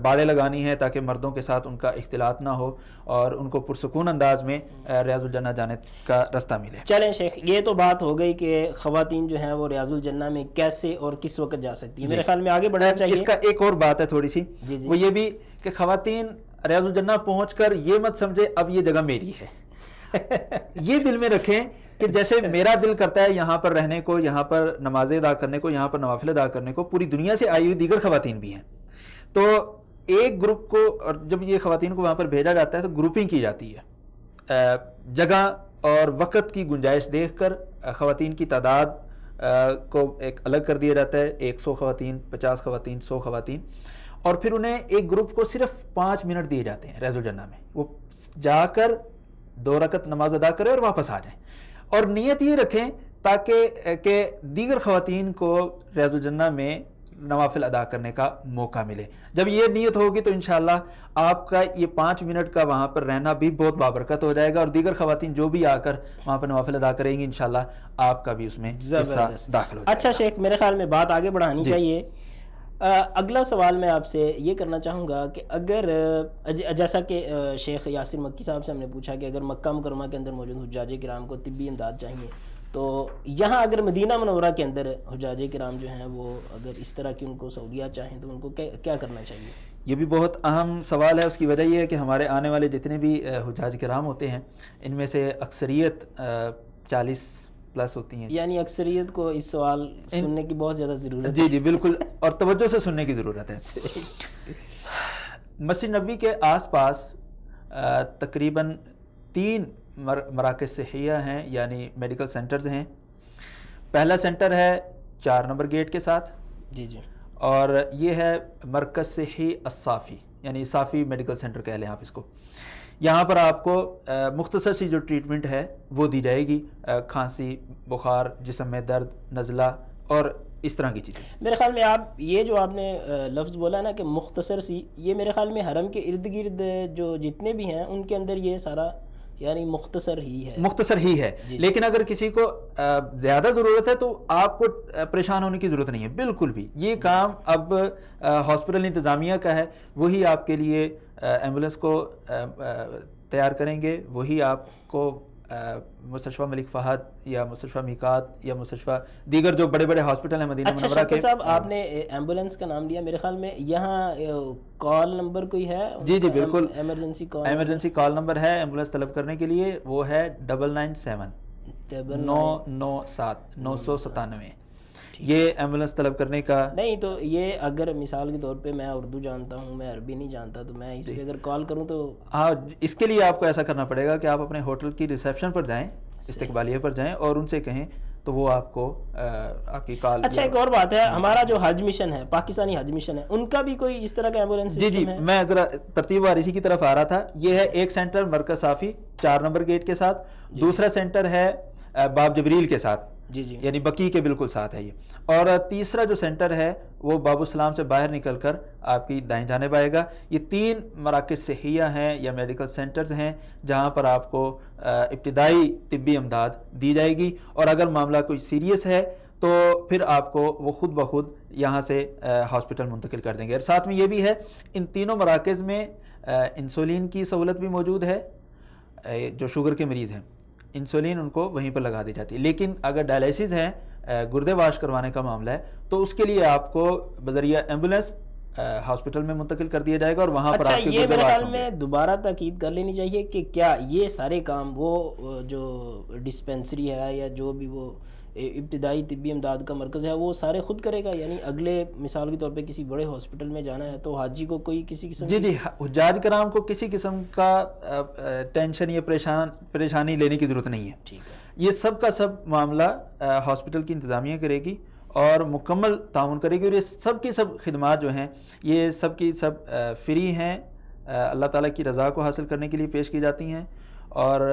باڑیں لگانی ہے تاکہ مردوں کے ساتھ ان کا اختلاط نہ ہو اور ان کو پرسکون انداز میں ریاض الجنہ جانے کا راستہ ملے. چلیں شیخ, یہ تو بات ہو گئی کہ خواتین جو ہیں وہ ریاض الجنہ میں کیسے اور کس وقت جا سکتی ہیں. میرے خیال میں آگے بڑھنا چاہیے. اس کا ایک اور بات ہے تھوڑی سی, وہ یہ بھی کہ خواتین ریاض الجنہ پہنچ کر یہ مت سمجھے اب یہ جگہ میری ہے. یہ دل میں رکھیں کہ جیسے میرا دل کرتا ہے یہاں پر رہنے کو, یہاں پر نمازیں ادا کرنے کو, یہاں پر نوافل ادا کرنے کو, پوری دنیا سے آئی ہوئی دیگر خواتین بھی ہیں. تو ایک گروپ کو, اور جب یہ خواتین کو وہاں پر بھیجا جاتا ہے تو گروپنگ کی جاتی ہے. جگہ اور وقت کی گنجائش دیکھ کر خواتین کی تعداد کو ایک الگ کر دیا جاتا ہے, 100 خواتین, 50 خواتین, 100 خواتین. اور پھر انہیں ایک گروپ کو صرف 5 منٹ دیے جاتے ہیں ریاض الجنہ میں, وہ جا کر 2 رکعت نماز ادا کریں اور واپس آ جائیں. اور نیت یہ رکھیں تاکہ کہ دیگر خواتین کو ریاض الجنہ میں نوافل ادا کرنے کا موقع ملے. جب یہ نیت ہوگی تو انشاءاللہ آپ کا یہ 5 منٹ کا وہاں پر رہنا بھی بہت بابرکت ہو جائے گا, اور دیگر خواتین جو بھی آ کر وہاں پر نوافل ادا کریں گی انشاءاللہ آپ کا بھی اس میں حصہ داخل ہو جائے گا. اچھا شیخ, میرے خیال میں بات آگے بڑھانی چاہیے. اگلا سوال میں آپ سے یہ کرنا چاہوں گا کہ اگر جیسا کہ شیخ یاسر مکی صاحب سے ہم نے پوچھا کہ اگر مکہ مکرمہ کے اندر موجود حجاج کرام کو طبی امداد چاہیے تو یہاں اگر مدینہ منورہ کے اندر حجاج کرام جو ہیں وہ اگر اس طرح کی ان کو سہولیات چاہیں تو ان کو کیا کرنا چاہیے؟ یہ بھی بہت اہم سوال ہے. اس کی وجہ یہ ہے کہ ہمارے آنے والے جتنے بھی حجاج کرام ہوتے ہیں ان میں سے اکثریت 40+ ہوتی ہیں. یعنی اکثریت کو اس سوال سننے کی بہت زیادہ ضرورت ہے. جی جی بالکل, اور توجہ سے سننے کی ضرورت ہے. مسجد نبوی کے آس پاس تقریباً 3 مراکز صحیہ ہیں, یعنی میڈیکل سینٹرز ہیں. پہلا سینٹر ہے 4 نمبر گیٹ کے ساتھ, جی جی, اور یہ ہے مرکز صحی الصافی, یعنی صافی میڈیکل سینٹر کہہ لیں آپ اس کو. یہاں پر آپ کو مختصر سی جو ٹریٹمنٹ ہے وہ دی جائے گی, کھانسی, بخار, جسم میں درد, نزلہ اور اس طرح کی چیزیں. میرے خیال میں آپ یہ جو آپ نے لفظ بولا نا کہ مختصر سی, یہ میرے خیال میں حرم کے ارد گرد جو جتنے بھی ہیں ان کے اندر یہ سارا یعنی مختصر ہی ہے. جی. لیکن اگر کسی کو زیادہ ضرورت ہے تو آپ کو پریشان ہونے کی ضرورت نہیں ہے بالکل بھی. یہ کام اب ہاسپٹل انتظامیہ کا ہے, وہی آپ کے لیے ایمبولینس کو تیار کریں گے, وہی آپ کو مستشفیٰ ملک فہد یا مستشفیٰ میقات یا مستشفیٰ دیگر جو بڑے بڑے ہاسپٹل ہیں مدینہ منورہ کے. اچھا صاحب, آپ نے ایمبولینس کا نام لیا, میرے خیال میں یہاں کال نمبر کوئی ہے؟ جی جی بالکل, ایمرجنسی کال نمبر ہے ایمبولینس طلب کرنے کے لیے, وہ ہے 997 997 997. یہ ایمبولینس طلب کرنے کا نہیں تو یہ اگر مثال کے طور پہ میں اردو جانتا ہوں, میں عربی نہیں جانتا, تو میں اس پہ اگر کال کروں تو ہاں, اس کے لیے آپ کو ایسا کرنا پڑے گا کہ آپ اپنے ہوٹل کی ریسیپشن پر جائیں, استقبالیہ پر جائیں اور ان سے کہیں تو وہ آپ کو آپ کی کال. اچھا ایک اور بات ہے, ہمارا جو حج مشن ہے, پاکستانی حج مشن ہے, ان کا بھی کوئی اس طرح کا ایمبولینس جی جی, میں ذرا ترتیب وار اسی کی طرف آ رہا تھا. یہ ہے ایک سینٹر مرکز صافی 4 نمبر گیٹ کے ساتھ, دوسرا سینٹر ہے باب جبریل کے ساتھ, جی جی, یعنی بقی کے بالکل ساتھ ہے یہ, اور تیسرا جو سینٹر ہے وہ باب السلام سے باہر نکل کر آپ کی دائیں جانب آئے گا. یہ 3 مراکز صحیہ ہیں یا میڈیکل سینٹرز ہیں جہاں پر آپ کو ابتدائی طبی امداد دی جائے گی, اور اگر معاملہ کوئی سیریس ہے تو پھر آپ کو وہ خود بخود یہاں سے ہاسپٹل منتقل کر دیں گے. اور ساتھ میں یہ بھی ہے ان تینوں مراکز میں انسولین کی سہولت بھی موجود ہے. جو شوگر کے مریض ہیں انسولین ان کو وہیں پر لگا دی جاتی ہے, لیکن اگر ڈائلیسس ہے, گردے واش کروانے کا معاملہ ہے, تو اس کے لیے آپ کو بذریعہ ایمبولینس ہاسپٹل میں منتقل کر دیا جائے گا, اور وہاں پر آپ کے یہ میرے خیال میں دوبارہ تاکید کر لینی چاہیے کہ کیا یہ سارے کام وہ جو ڈسپینسری ہے یا جو بھی وہ ابتدائی طبی امداد کا مرکز ہے وہ سارے خود کرے گا؟ یعنی اگلے مثال کے طور پہ کسی بڑے ہاسپٹل میں جانا ہے تو حاجی کو کوئی کسی قسم جی جی, حجاج کرام کو کسی قسم کا ٹینشن یا پریشانی لینے کی ضرورت نہیں ہے. ٹھیک ہے, یہ سب کا سب معاملہ ہاسپٹل کی انتظامیہ کرے گی اور مکمل تعاون کرے گی, اور یہ سب کی سب خدمات جو ہیں یہ سب کی سب فری ہیں, اللہ تعالیٰ کی رضا کو حاصل کرنے کے لیے پیش کی جاتی ہیں. اور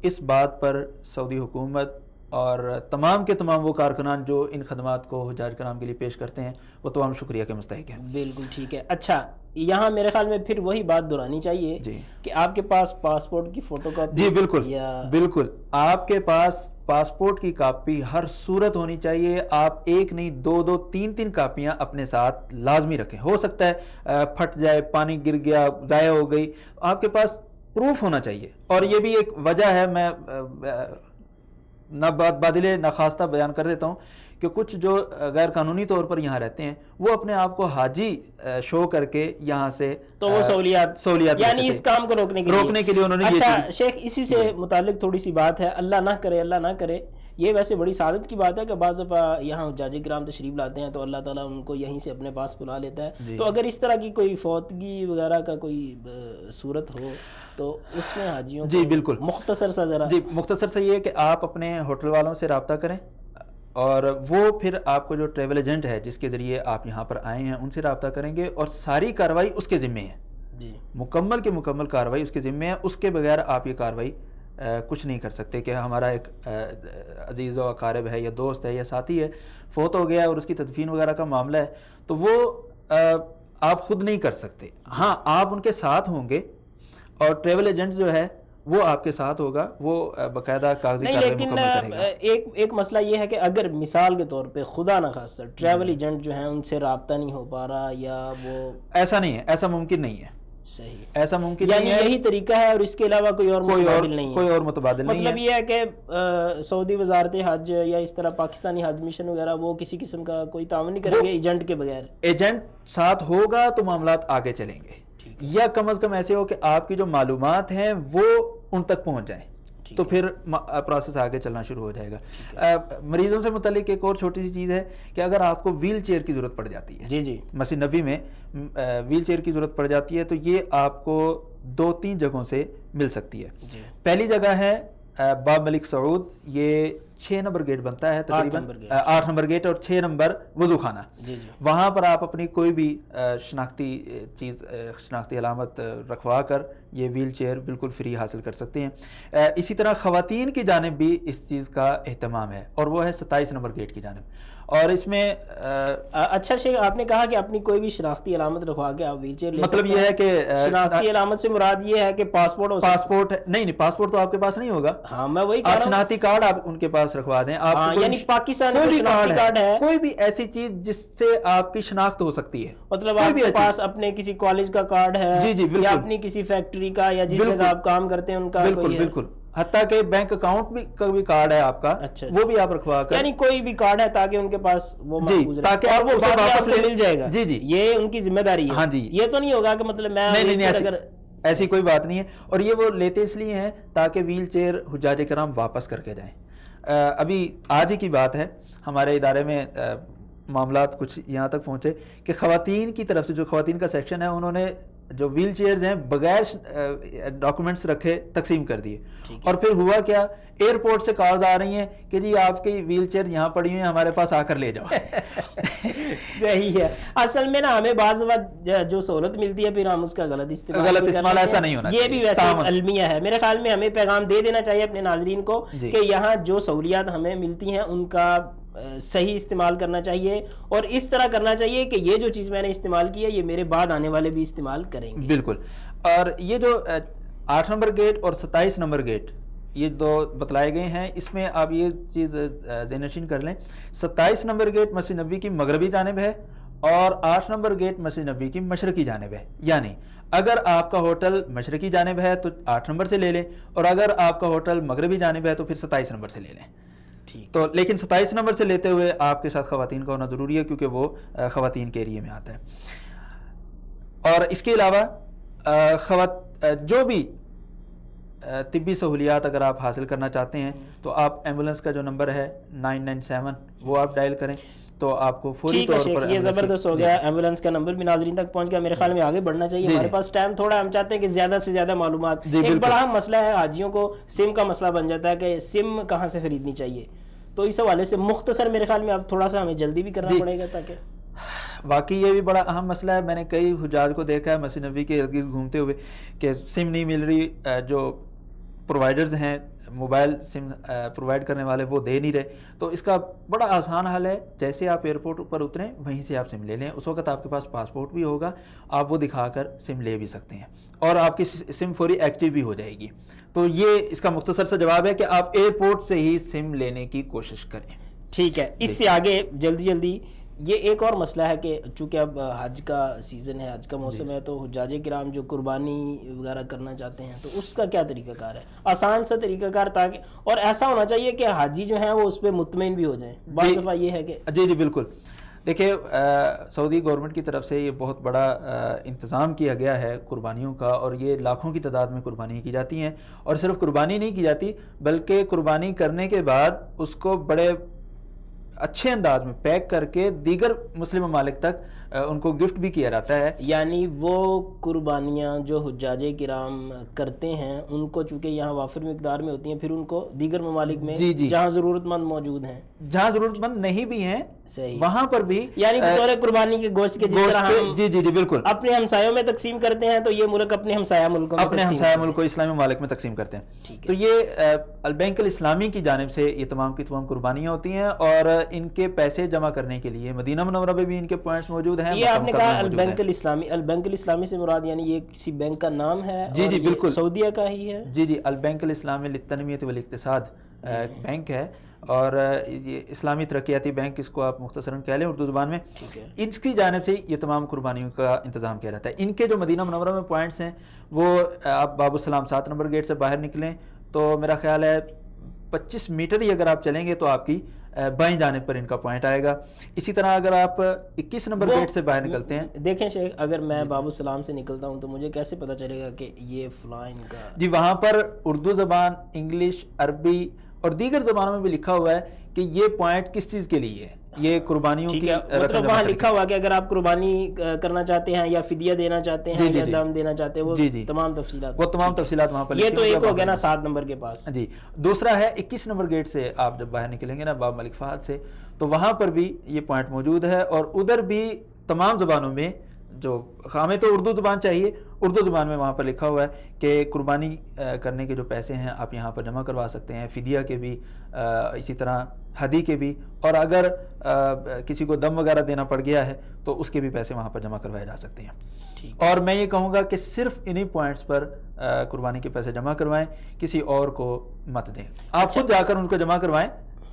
اس بات پر سعودی حکومت اور تمام کے تمام وہ کارکنان جو ان خدمات کو حجاج کرام کے لیے پیش کرتے ہیں وہ تمام شکریہ کے مستحق ہیں. بالکل ٹھیک ہے. اچھا, یہاں میرے خیال میں پھر وہی بات دہرانی چاہیے جی کہ آپ کے پاس پاسپورٹ کی فوٹو کاپی. جی بالکل بالکل, آپ کے پاس پاسپورٹ کی کاپی ہر صورت ہونی چاہیے. آپ ایک نہیں 2 3 کاپیاں اپنے ساتھ لازمی رکھیں. ہو سکتا ہے پھٹ جائے, پانی گر گیا, ضائع ہو گئی, آپ کے پاس پروف ہونا چاہیے. اور یہ بھی ایک وجہ ہے, میں بادل ناخواستہ بیان کر دیتا ہوں کہ کچھ جو غیر قانونی طور پر یہاں رہتے ہیں وہ اپنے آپ کو حاجی شو کر کے یہاں سے تو وہ سہولیات یعنی اس کام کو روکنے کے لیے انہوں نے. اچھا شیخ, اسی سے متعلق تھوڑی سی بات ہے, اللہ نہ کرے یہ ویسے بڑی سعادت کی بات ہے کہ بعض دفعہ یہاں حجاج کرام تشریف لاتے ہیں تو اللہ تعالیٰ ان کو یہیں سے اپنے پاس بلا لیتا ہے. تو اگر اس طرح کی کوئی فوتگی وغیرہ کا کوئی صورت ہو تو اس میں حاجیوں جی بالکل مختصر سا ذرا مختصر سا یہ کہ آپ اپنے ہوٹل والوں سے رابطہ کریں, اور وہ پھر آپ کو جو ٹریول ایجنٹ ہے جس کے ذریعے آپ یہاں پر آئے ہیں ان سے رابطہ کریں گے, اور ساری کارروائی اس کے ذمے ہے. جی, مکمل کے مکمل کارروائی اس کے ذمے ہے. اس کے بغیر آپ یہ کارروائی کچھ نہیں کر سکتے کہ ہمارا ایک عزیز و اقارب ہے یا دوست ہے یا ساتھی ہے, فوت ہو گیا ہے اور اس کی تدفین وغیرہ کا معاملہ ہے, تو وہ آپ خود نہیں کر سکتے. ہاں, آپ ان کے ساتھ ہوں گے اور ٹریول ایجنٹ جو ہے وہ آپ کے ساتھ ہوگا, وہ باقاعدہ کاغذی کارروائی مکمل کرے گا. ایک مسئلہ یہ ہے کہ اگر مثال کے طور پہ خدا نخواستہ ٹریول ایجنٹ جو ہیں ان سے رابطہ نہیں ہو پا رہا یا وہ ایسا نہیں ہے, ایسا ممکن نہیں ہے. صحیح، ایسا ممکن یعنی نہیں ہے، یہی طریقہ ہے اور اس کے علاوہ کوئی اور متبادل نہیں ہے. کوئی اور متبادل نہیں ہے. مطلب یہ ہے کہ سعودی وزارت حج یا اس طرح پاکستانی حج مشن وغیرہ وہ کسی قسم کا کوئی تعاون نہیں کریں گے ایجنٹ کے بغیر. ایجنٹ ساتھ ہوگا تو معاملات آگے چلیں گے، یا کم از کم ایسے ہو کہ آپ کی جو معلومات ہیں وہ ان تک پہنچ جائیں، تو پھر پروسیس آگے چلنا شروع ہو جائے گا. مریضوں سے متعلق ایک اور چھوٹی سی چیز ہے کہ اگر آپ کو ویل چیئر کی ضرورت پڑ جاتی ہے، جی مسجد نبوی میں ویل چیئر کی ضرورت پڑ جاتی ہے، تو یہ آپ کو 2-3 جگہوں سے مل سکتی ہے. پہلی جگہ ہے باب ملک سعود، یہ 6 نمبر گیٹ بنتا ہے تقریباً، 8 نمبر گیٹ اور 6 نمبر وضو خانہ. وہاں پر آپ اپنی کوئی بھی شناختی علامت رکھوا کر یہ ویل چیئر بالکل فری حاصل کر سکتے ہیں. اسی طرح خواتین کی جانب بھی اس چیز کا اہتمام ہے، اور وہ ہے 27 نمبر گیٹ کی جانب. اور اس میں اچھا شیخ، آپ نے کہا کہ اپنی کوئی بھی شناختی علامت رکھوا کے آپ ویل چیئر لے سکتے ہیں. مطلب یہ ہے کہ شناختی علامت سے مراد یہ ہے کہ پاسپورٹ نہیں، پاسپورٹ تو آپ کے پاس نہیں ہوگا. ہاں میں وہی کہہ رہا ہوں، شناختی کارڈ آپ ان کے پاس رکھوا دیں. آپ یعنی پاکستان کا شناختی کارڈ ہے، کوئی بھی ایسی چیز جس سے آپ کی شناخت ہو سکتی ہے. مطلب آپ کے پاس اپنے کسی کالج کا کارڈ ہے یا اپنی کسی فیکٹری کا یا جس جگہ آپ کام کرتے ہیں ان کا، بالکل، حتیٰ کہ بینک اکاؤنٹ کا بھی کارڈ ہے آپ کا، وہ بھی آپ رکھوا کر، یعنی کوئی بھی کارڈ ہے تاکہ ان کے پاس وہ محفوظ رہے، تاکہ آپ کو واپس مل جائے گا. جی یہ ان کی ذمہ داری ہے. ہاں جی، یہ تو نہیں ہوگا کہ مطلب میں ایسی کوئی بات نہیں ہے. اور یہ وہ لیتے اس لیے ہیں تاکہ ویل چیئر حجاج کرام واپس کر کے جائیں. ابھی آج ہی کی بات ہے، ہمارے ادارے میں معاملات کچھ یہاں تک پہنچے کہ خواتین کی طرف سے، جو خواتین کا سیکشن ہے، انہوں نے جو ویل چیئرز ہیں بغیر ڈاکومنٹس رکھے تقسیم کر دیے. اور پھر ہوا کیا، ایئرپورٹ سے کالز آ رہی ہیں کہ جی آپ کی ویل چیئر یہاں پڑی ہوئی ہیں، ہمارے پاس آ کر لے جاؤ. صحیح ہے. اصل میں نا ہمیں بعض وقت جو سہولت ملتی ہے پھر ہم اس کا غلط استعمال ایسا نہیں ہونا یہ بھی ویسے المیہ ہے. میرے خیال میں ہمیں پیغام دے دینا چاہیے اپنے ناظرین کو کہ یہاں جو سہولیات ہمیں ملتی ہیں ان کا صحیح استعمال کرنا چاہیے، اور اس طرح کرنا چاہیے کہ یہ جو چیز میں نے استعمال کی ہے یہ میرے بعد آنے والے بھی استعمال کریں گے. بالکل. اور یہ جو 8 نمبر گیٹ اور 27 نمبر گیٹ یہ 2 بتلائے گئے ہیں، اس میں آپ یہ چیز ذہن نشین کر لیں. 27 نمبر گیٹ مسجد نبوی کی مغربی جانب ہے اور 8 نمبر گیٹ مسجد نبوی کی مشرقی جانب ہے. یعنی اگر آپ کا ہوٹل مشرقی جانب ہے تو 8 نمبر سے لے لیں، اور اگر آپ کا ہوٹل مغربی جانب ہے تو پھر 27 نمبر سے لے لیں. تو لیکن 27 نمبر سے لیتے ہوئے آپ کے ساتھ خواتین کا ہونا ضروری ہے، کیونکہ وہ خواتین کے ایریے میں آتا ہے. اور اس کے علاوہ جو بھی طبی سہولیات اگر آپ حاصل کرنا چاہتے ہیں تو آپ ایمبولنس کا جو نمبر ہے 997 وہ آپ ڈائل کریں تو آپ کو فوری طور پر. یہ زبردست ہو گیا، ایمبولنس کا نمبر بھی ناظرین تک پہنچ گیا. میرے خیال میں آگے بڑھنا چاہیے، ہمارے پاس ٹائم تھوڑا، ہم چاہتے ہیں کہ زیادہ سے زیادہ معلومات. ایک بڑا اہم مسئلہ ہے حاجیوں کو سم کا مسئلہ بن جاتا ہے کہ سم کہاں سے خریدنی چاہیے. تو اس حوالے سے مختصر میرے خیال میں اب تھوڑا سا ہمیں جلدی بھی کرنا پڑے گا تاکہ. واقعی یہ بھی بڑا اہم مسئلہ ہے. میں نے کئی حجاج کو دیکھا ہے مسجد نبوی کے ارد گرد گھومتے ہوئے کہ سم نہیں مل رہی، جو پرووائڈرز ہیں موبائل سم پرووائڈ کرنے والے وہ دے نہیں رہے. تو اس کا بڑا آسان حل ہے، جیسے آپ ایئرپورٹ پر اتریں وہیں سے آپ سم لے لیں. اس وقت آپ کے پاس پاسپورٹ بھی ہوگا، آپ وہ دکھا کر سم لے بھی سکتے ہیں اور آپ کی سم فوری ایکٹیو بھی ہو جائے گی. تو یہ اس کا مختصر سا جواب ہے کہ آپ ایئرپورٹ سے ہی سم لینے کی کوشش کریں. ٹھیک ہے. اس سے آگے جلدی یہ ایک اور مسئلہ ہے کہ چونکہ اب حج کا سیزن ہے، حج کا موسم ہے، تو حجاج کرام جو قربانی وغیرہ کرنا چاہتے ہیں تو اس کا کیا طریقہ کار ہے؟ آسان سا طریقہ کار، تاکہ اور ایسا ہونا چاہیے کہ حاجی جو ہیں وہ اس پہ مطمئن بھی ہو جائیں. بعض دفعہ یہ ہے کہ جی بالکل. دیکھیں سعودی گورنمنٹ کی طرف سے یہ بہت بڑا انتظام کیا گیا ہے قربانیوں کا، اور یہ لاکھوں کی تعداد میں قربانی کی جاتی ہیں. اور صرف قربانی نہیں کی جاتی بلکہ قربانی کرنے کے بعد اس کو بڑے اچھے انداز میں پیک کر کے دیگر مسلم ممالک تک ان کو گفٹ بھی کیا جاتا ہے. یعنی وہ قربانیاں جو حجاج کرام کرتے ہیں ان کو چونکہ یہاں وافر مقدار میں ہوتی ہیں، پھر ان کو دیگر ممالک میں جہاں ضرورت مند موجود ہیں، جہاں ضرورت مند نہیں بھی ہیں، صحیح، وہاں پر بھی یعنی بطور قربانی کے گوشت کے جس طرح ہم جی بالکل اپنے ہمسایوں میں تقسیم کرتے ہیں، تو یہ ملک اپنے ہمسایہ ملکوں میں، اپنے ہمسایہ ملکوں اسلامی ممالک میں تقسیم کرتے ہیں. تو یہ البینک الاسلامی کی جانب سے یہ تمام کی تمام قربانیاں ہوتی ہیں، اور ان کے پیسے جمع کرنے کے لیے مدینہ منورہ میں بھی ان کے پوائنٹس موجود ہیں. یہ آپ نے کہا البینک الاسلامی، البینک الاسلامی سے مراد یعنی یہ کسی بینک کا نام ہے؟ جی بالکل، سعودیہ کا ہی ہے. جی البینک الاسلامی للتنمیۃ والاقتصاد بینک ہے، اور یہ اسلامی ترقیاتی بینک اس کو آپ مختصراً کہہ لیں اردو زبان میں، ٹھیک ہے، اس کی جانب سے یہ تمام قربانیوں کا انتظام کیا جاتا ہے۔ ان کے جو مدینہ منورہ میں پوائنٹس ہیں وہ آپ باب السلام 7 نمبر گیٹ سے باہر نکلیں تو میرا خیال ہے 25 میٹر ہی اگر آپ چلیں گے تو آپ کی بائیں جانب پر ان کا پوائنٹ آئے گا۔ اسی طرح اگر آپ 21 نمبر گیٹ سے باہر نکلتے ہیں، دیکھیں شیخ، اگر میں باب السلام سے نکلتا ہوں تو مجھے کیسے پتہ چلے گا کہ یہ فلاں ان کا؟ جی وہاں پر اردو زبان، انگلش، عربی اور دیگر زبانوں میں بھی لکھا ہوا ہے کہ یہ پوائنٹ کس چیز کے لیے ہے، یہ قربانیوں کی مطلب وہاں لکھا ہوا کہ اگر آپ قربانی کرنا چاہتے ہیں یا فدیہ دینا چاہتے ہیں یا دم دینا چاہتے ہیں، وہ تمام تفصیلات، وہ تمام تفصیلات وہاں پر یہ تو ایک ہو گیا نا 7 نمبر کے پاس۔ جی دوسرا ہے 21 نمبر گیٹ سے آپ جب باہر نکلیں گے نا باب ملک فہد سے، تو وہاں پر بھی یہ پوائنٹ موجود ہے، اور ادھر بھی تمام زبانوں میں، جو ہمیں تو اردو زبان چاہیے، اردو زبان میں وہاں پر لکھا ہوا ہے کہ قربانی کرنے کے جو پیسے ہیں آپ یہاں پر جمع کروا سکتے ہیں، فدیہ کے بھی، اسی طرح ہدی کے بھی، اور اگر کسی کو دم وغیرہ دینا پڑ گیا ہے تو اس کے بھی پیسے وہاں پر جمع کروائے جا سکتے ہیں۔ اور میں یہ کہوں گا کہ صرف انہی پوائنٹس پر قربانی کے پیسے جمع کروائیں، کسی اور کو مت دیں، آپ خود جا کر ان کو جمع کروائیں،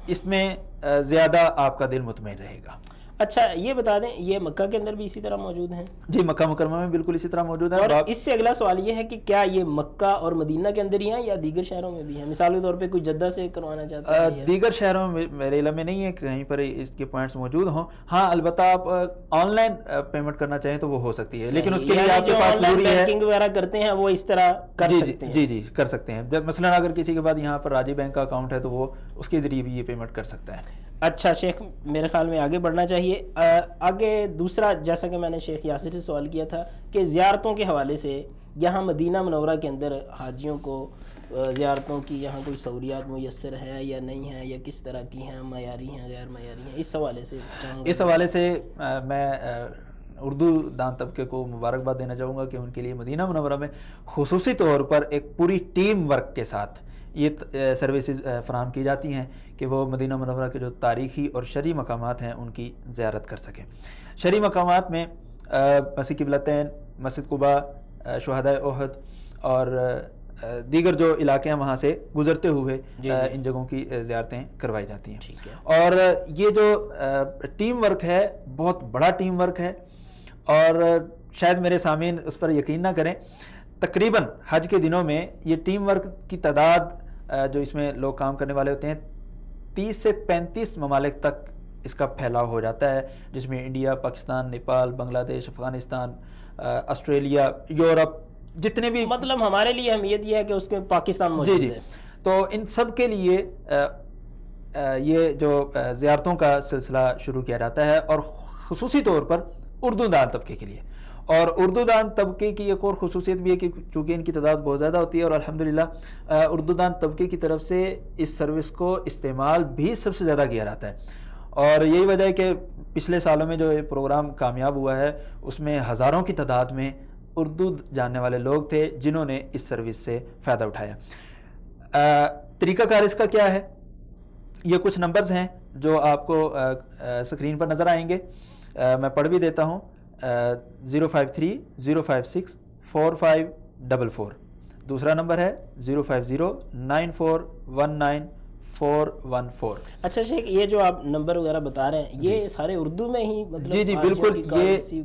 اس میں زیادہ آپ کا دل مطمئن رہے گا۔ اچھا یہ بتا دیں، یہ مکہ کے اندر بھی اسی طرح موجود ہیں؟ جی مکہ مکرمہ میں بالکل اسی طرح موجود ہے۔ اور اس سے اگلا سوال یہ ہے کہ کیا یہ مکہ اور مدینہ کے اندر ہی ہیں یا دیگر شہروں میں بھی ہیں؟ مثال کے طور پہ کوئی جدہ سے کروانا چاہتا ہے؟ دیگر شہروں میں میرے علم میں نہیں ہے کہ کہیں پر اس کے پوائنٹس موجود ہوں، ہاں البتہ آپ آن لائن پیمنٹ کرنا چاہیں تو وہ ہو سکتی ہے، لیکن اس کے لیے آپ کے پاس ضروری ہے بینکنگ وغیرہ کرتے ہیں وہ اس طرح کر سکتے ہیں؟ جی کر سکتے ہیں، جب مثلا اگر کسی کے بعد یہاں پر راجی بینک کا اکاؤنٹ ہے تو وہ اس کے ذریعے بھی یہ پیمنٹ کر سکتا ہے۔ اچھا شیخ، میرے خیال میں آگے بڑھنا چاہیے۔ آگے دوسرا، جیسا کہ میں نے شیخ یاسر سے سوال کیا تھا کہ زیارتوں کے حوالے سے یہاں مدینہ منورہ کے اندر حاجیوں کو زیارتوں کی یہاں کوئی سہولیات میسر ہیں یا نہیں ہیں، یا کس طرح کی ہیں، معیاری ہیں غیر معیاری ہیں، اس حوالے سے اس حوالے سے میں اردو دان طبقے کو مبارکباد دینا چاہوں گا کہ ان کے لیے مدینہ منورہ میں خصوصی طور پر ایک پوری ٹیم ورک کے ساتھ یہ سروسز فراہم کی جاتی ہیں کہ وہ مدینہ منورہ کے جو تاریخی اور شرعی مقامات ہیں ان کی زیارت کر سکیں۔ شرعی مقامات میں مسجد قبلتین، مسجد قباء، شہدائے احد اور دیگر جو علاقے ہیں وہاں سے گزرتے ہوئے ان جگہوں کی زیارتیں کروائی جاتی ہیں۔ اور یہ جو ٹیم ورک ہے بہت بڑا ٹیم ورک ہے، اور شاید میرے سامعین اس پر یقین نہ کریں، تقریباً حج کے دنوں میں یہ ٹیم ورک کی تعداد جو اس میں لوگ کام کرنے والے ہوتے ہیں 30 سے 35 ممالک تک اس کا پھیلاؤ ہو جاتا ہے، جس میں انڈیا، پاکستان، نیپال، بنگلہ دیش، افغانستان، آسٹریلیا، یورپ، جتنے بھی، مطلب ہمارے لیے اہمیت یہ ہے کہ اس میں پاکستان موجود ہے۔ تو ان سب کے لیے یہ جو زیارتوں کا سلسلہ شروع کیا جاتا ہے، اور خصوصی طور پر اردو دان طبقے کے لیے۔ اور اردو دان طبقے کی ایک اور خصوصیت بھی ہے کہ چونکہ ان کی تعداد بہت زیادہ ہوتی ہے، اور الحمدللہ اردو دان طبقے کی طرف سے اس سروس کو استعمال بھی سب سے زیادہ کیا جاتا ہے، اور یہی وجہ ہے کہ پچھلے سالوں میں جو یہ پروگرام کامیاب ہوا ہے اس میں ہزاروں کی تعداد میں اردو جاننے والے لوگ تھے جنہوں نے اس سروس سے فائدہ اٹھایا۔ طریقہ کار اس کا کیا ہے؟ یہ کچھ نمبرز ہیں جو آپ کو اسکرین پر نظر آئیں گے، میں پڑھ بھی دیتا ہوں۔ 053-056-4544، دوسرا نمبر ہے 050-9419-414۔ اچھا شیخ، یہ جو آپ نمبر وغیرہ بتا رہے ہیں یہ سارے اردو میں ہی مطلب؟ جی بالکل،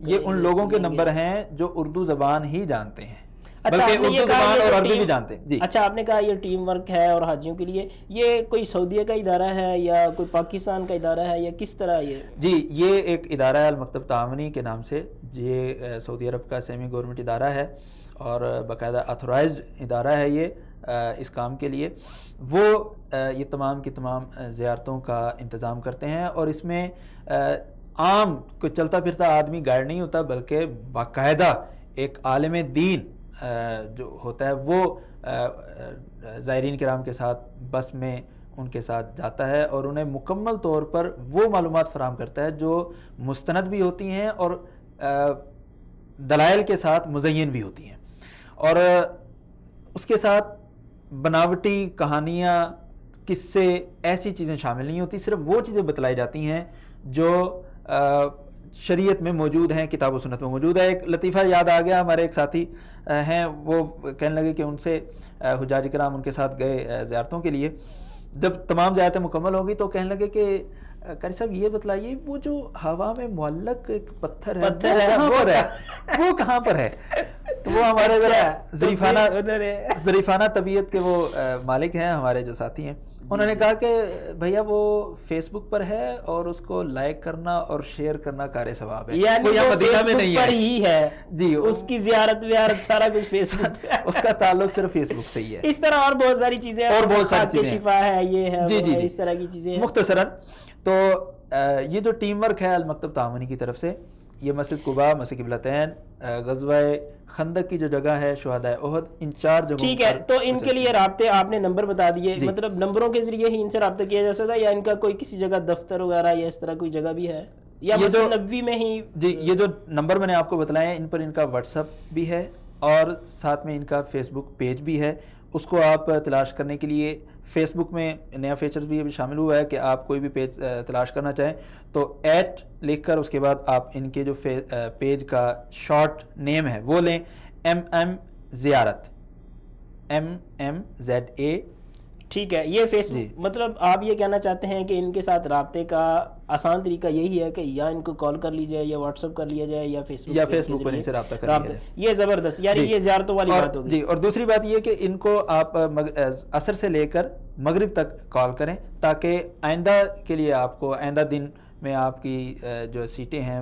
یہ ان لوگوں کے نمبر ہیں جو اردو زبان ہی جانتے ہیں، بلکہ اردو زبان اور عربی بھی جانتے ہیں۔ جی اچھا، آپ نے کہا یہ ٹیم ورک ہے اور حاجیوں کے لیے، یہ کوئی سعودیہ کا ادارہ ہے یا کوئی پاکستان کا ادارہ ہے یا کس طرح یہ؟ جی یہ ایک ادارہ ہے المکتب تعاونی کے نام سے، یہ سعودی عرب کا سیمی گورنمنٹ ادارہ ہے اور باقاعدہ آتھورائزڈ ادارہ ہے یہ اس کام کے لیے۔ وہ یہ تمام کی تمام زیارتوں کا انتظام کرتے ہیں، اور اس میں عام کوئی چلتا پھرتا آدمی گائیڈ نہیں ہوتا، بلکہ باقاعدہ ایک عالم دین جو ہوتا ہے وہ زائرین کرام کے ساتھ بس میں ان کے ساتھ جاتا ہے، اور انہیں مکمل طور پر وہ معلومات فراہم کرتا ہے جو مستند بھی ہوتی ہیں اور دلائل کے ساتھ مزین بھی ہوتی ہیں، اور اس کے ساتھ بناوٹی کہانیاں، قصے، ایسی چیزیں شامل نہیں ہوتی، صرف وہ چیزیں بتلائی جاتی ہیں جو شریعت میں موجود ہیں، کتاب و سنت میں موجود ہے۔ ایک لطیفہ یاد آ گیا، ہمارے ایک ساتھی ہیں وہ کہنے لگے کہ ان سے حجاج کرام ان کے ساتھ گئے زیارتوں کے لیے، جب تمام زیارتیں مکمل ہوگی تو کہنے لگے کہ قاری صاحب یہ بتلائیے وہ جو ہوا میں معلق ایک پتھر ہے وہ کہاں پر ہے؟ تو وہ ہمارے ظریفانہ طبیعت کے وہ مالک ہیں ہمارے جو ساتھی ہیں، انہوں نے کہا کہ بھیا وہ فیس بک پر ہے اور اس کو لائک کرنا اور شیئر کرنا کار ثواب ہے، یعنی وہ مدینہ میں نہیں پر ہی ہے جی، اس کی زیارت ویارت سارا کچھ فیس بک اس کا تعلق صرف فیس بک سے ہی ہے۔ اس طرح اور بہت ساری چیزیں، اور بہت ساری چیزیں، شفا ہے، یہ ہے، جی جی اس طرح کی چیزیں مختصراً۔ تو یہ جو ٹیم ورک ہے المکتب تعاونی کی طرف سے، یہ مسجد قباء، مسجد قبلتین، غزوہ خندق کی جو جگہ ہے، شہداء احد، ان 4 جگہوں ٹھیک ہے۔ تو ان کے لیے رابطے آپ نے نمبر بتا دیے، مطلب نمبروں کے ذریعے ہی ان سے رابطہ کیا جا سکتا ہے، یا ان کا کوئی کسی جگہ دفتر وغیرہ یا اس طرح کوئی جگہ بھی ہے، یا مسجد نبوی میں ہی؟ جی، یہ جو نمبر میں نے آپ کو بتلائے ہیں ان پر ان کا واٹس ایپ بھی ہے اور ساتھ میں ان کا فیس بک پیج بھی ہے۔ اس کو آپ تلاش کرنے کے لیے فیس بک میں نیا فیچرز بھی شامل ہوا ہے کہ آپ کوئی بھی پیج تلاش کرنا چاہیں تو ایٹ لکھ کر اس کے بعد آپ ان کے جو پیج کا شارٹ نیم ہے وہ لیں، MM زیارت، MMZA۔ ٹھیک ہے، یہ فیس بک، مطلب آپ یہ کہنا چاہتے ہیں کہ ان کے ساتھ رابطے کا آسان طریقہ یہی ہے کہ یا ان کو کال کر لی جائے یا واٹس ایپ کر لیا جائے یا فیس بک پر ان سے رابطہ کر لیا جائے۔ یہ زبردست، یعنی یہ زیارتوں والی بات ہوگی۔ جی، اور دوسری بات یہ کہ ان کو آپ عصر سے لے کر مغرب تک کال کریں تاکہ آئندہ کے لیے آپ کو آئندہ دن میں آپ کی جو سیٹیں ہیں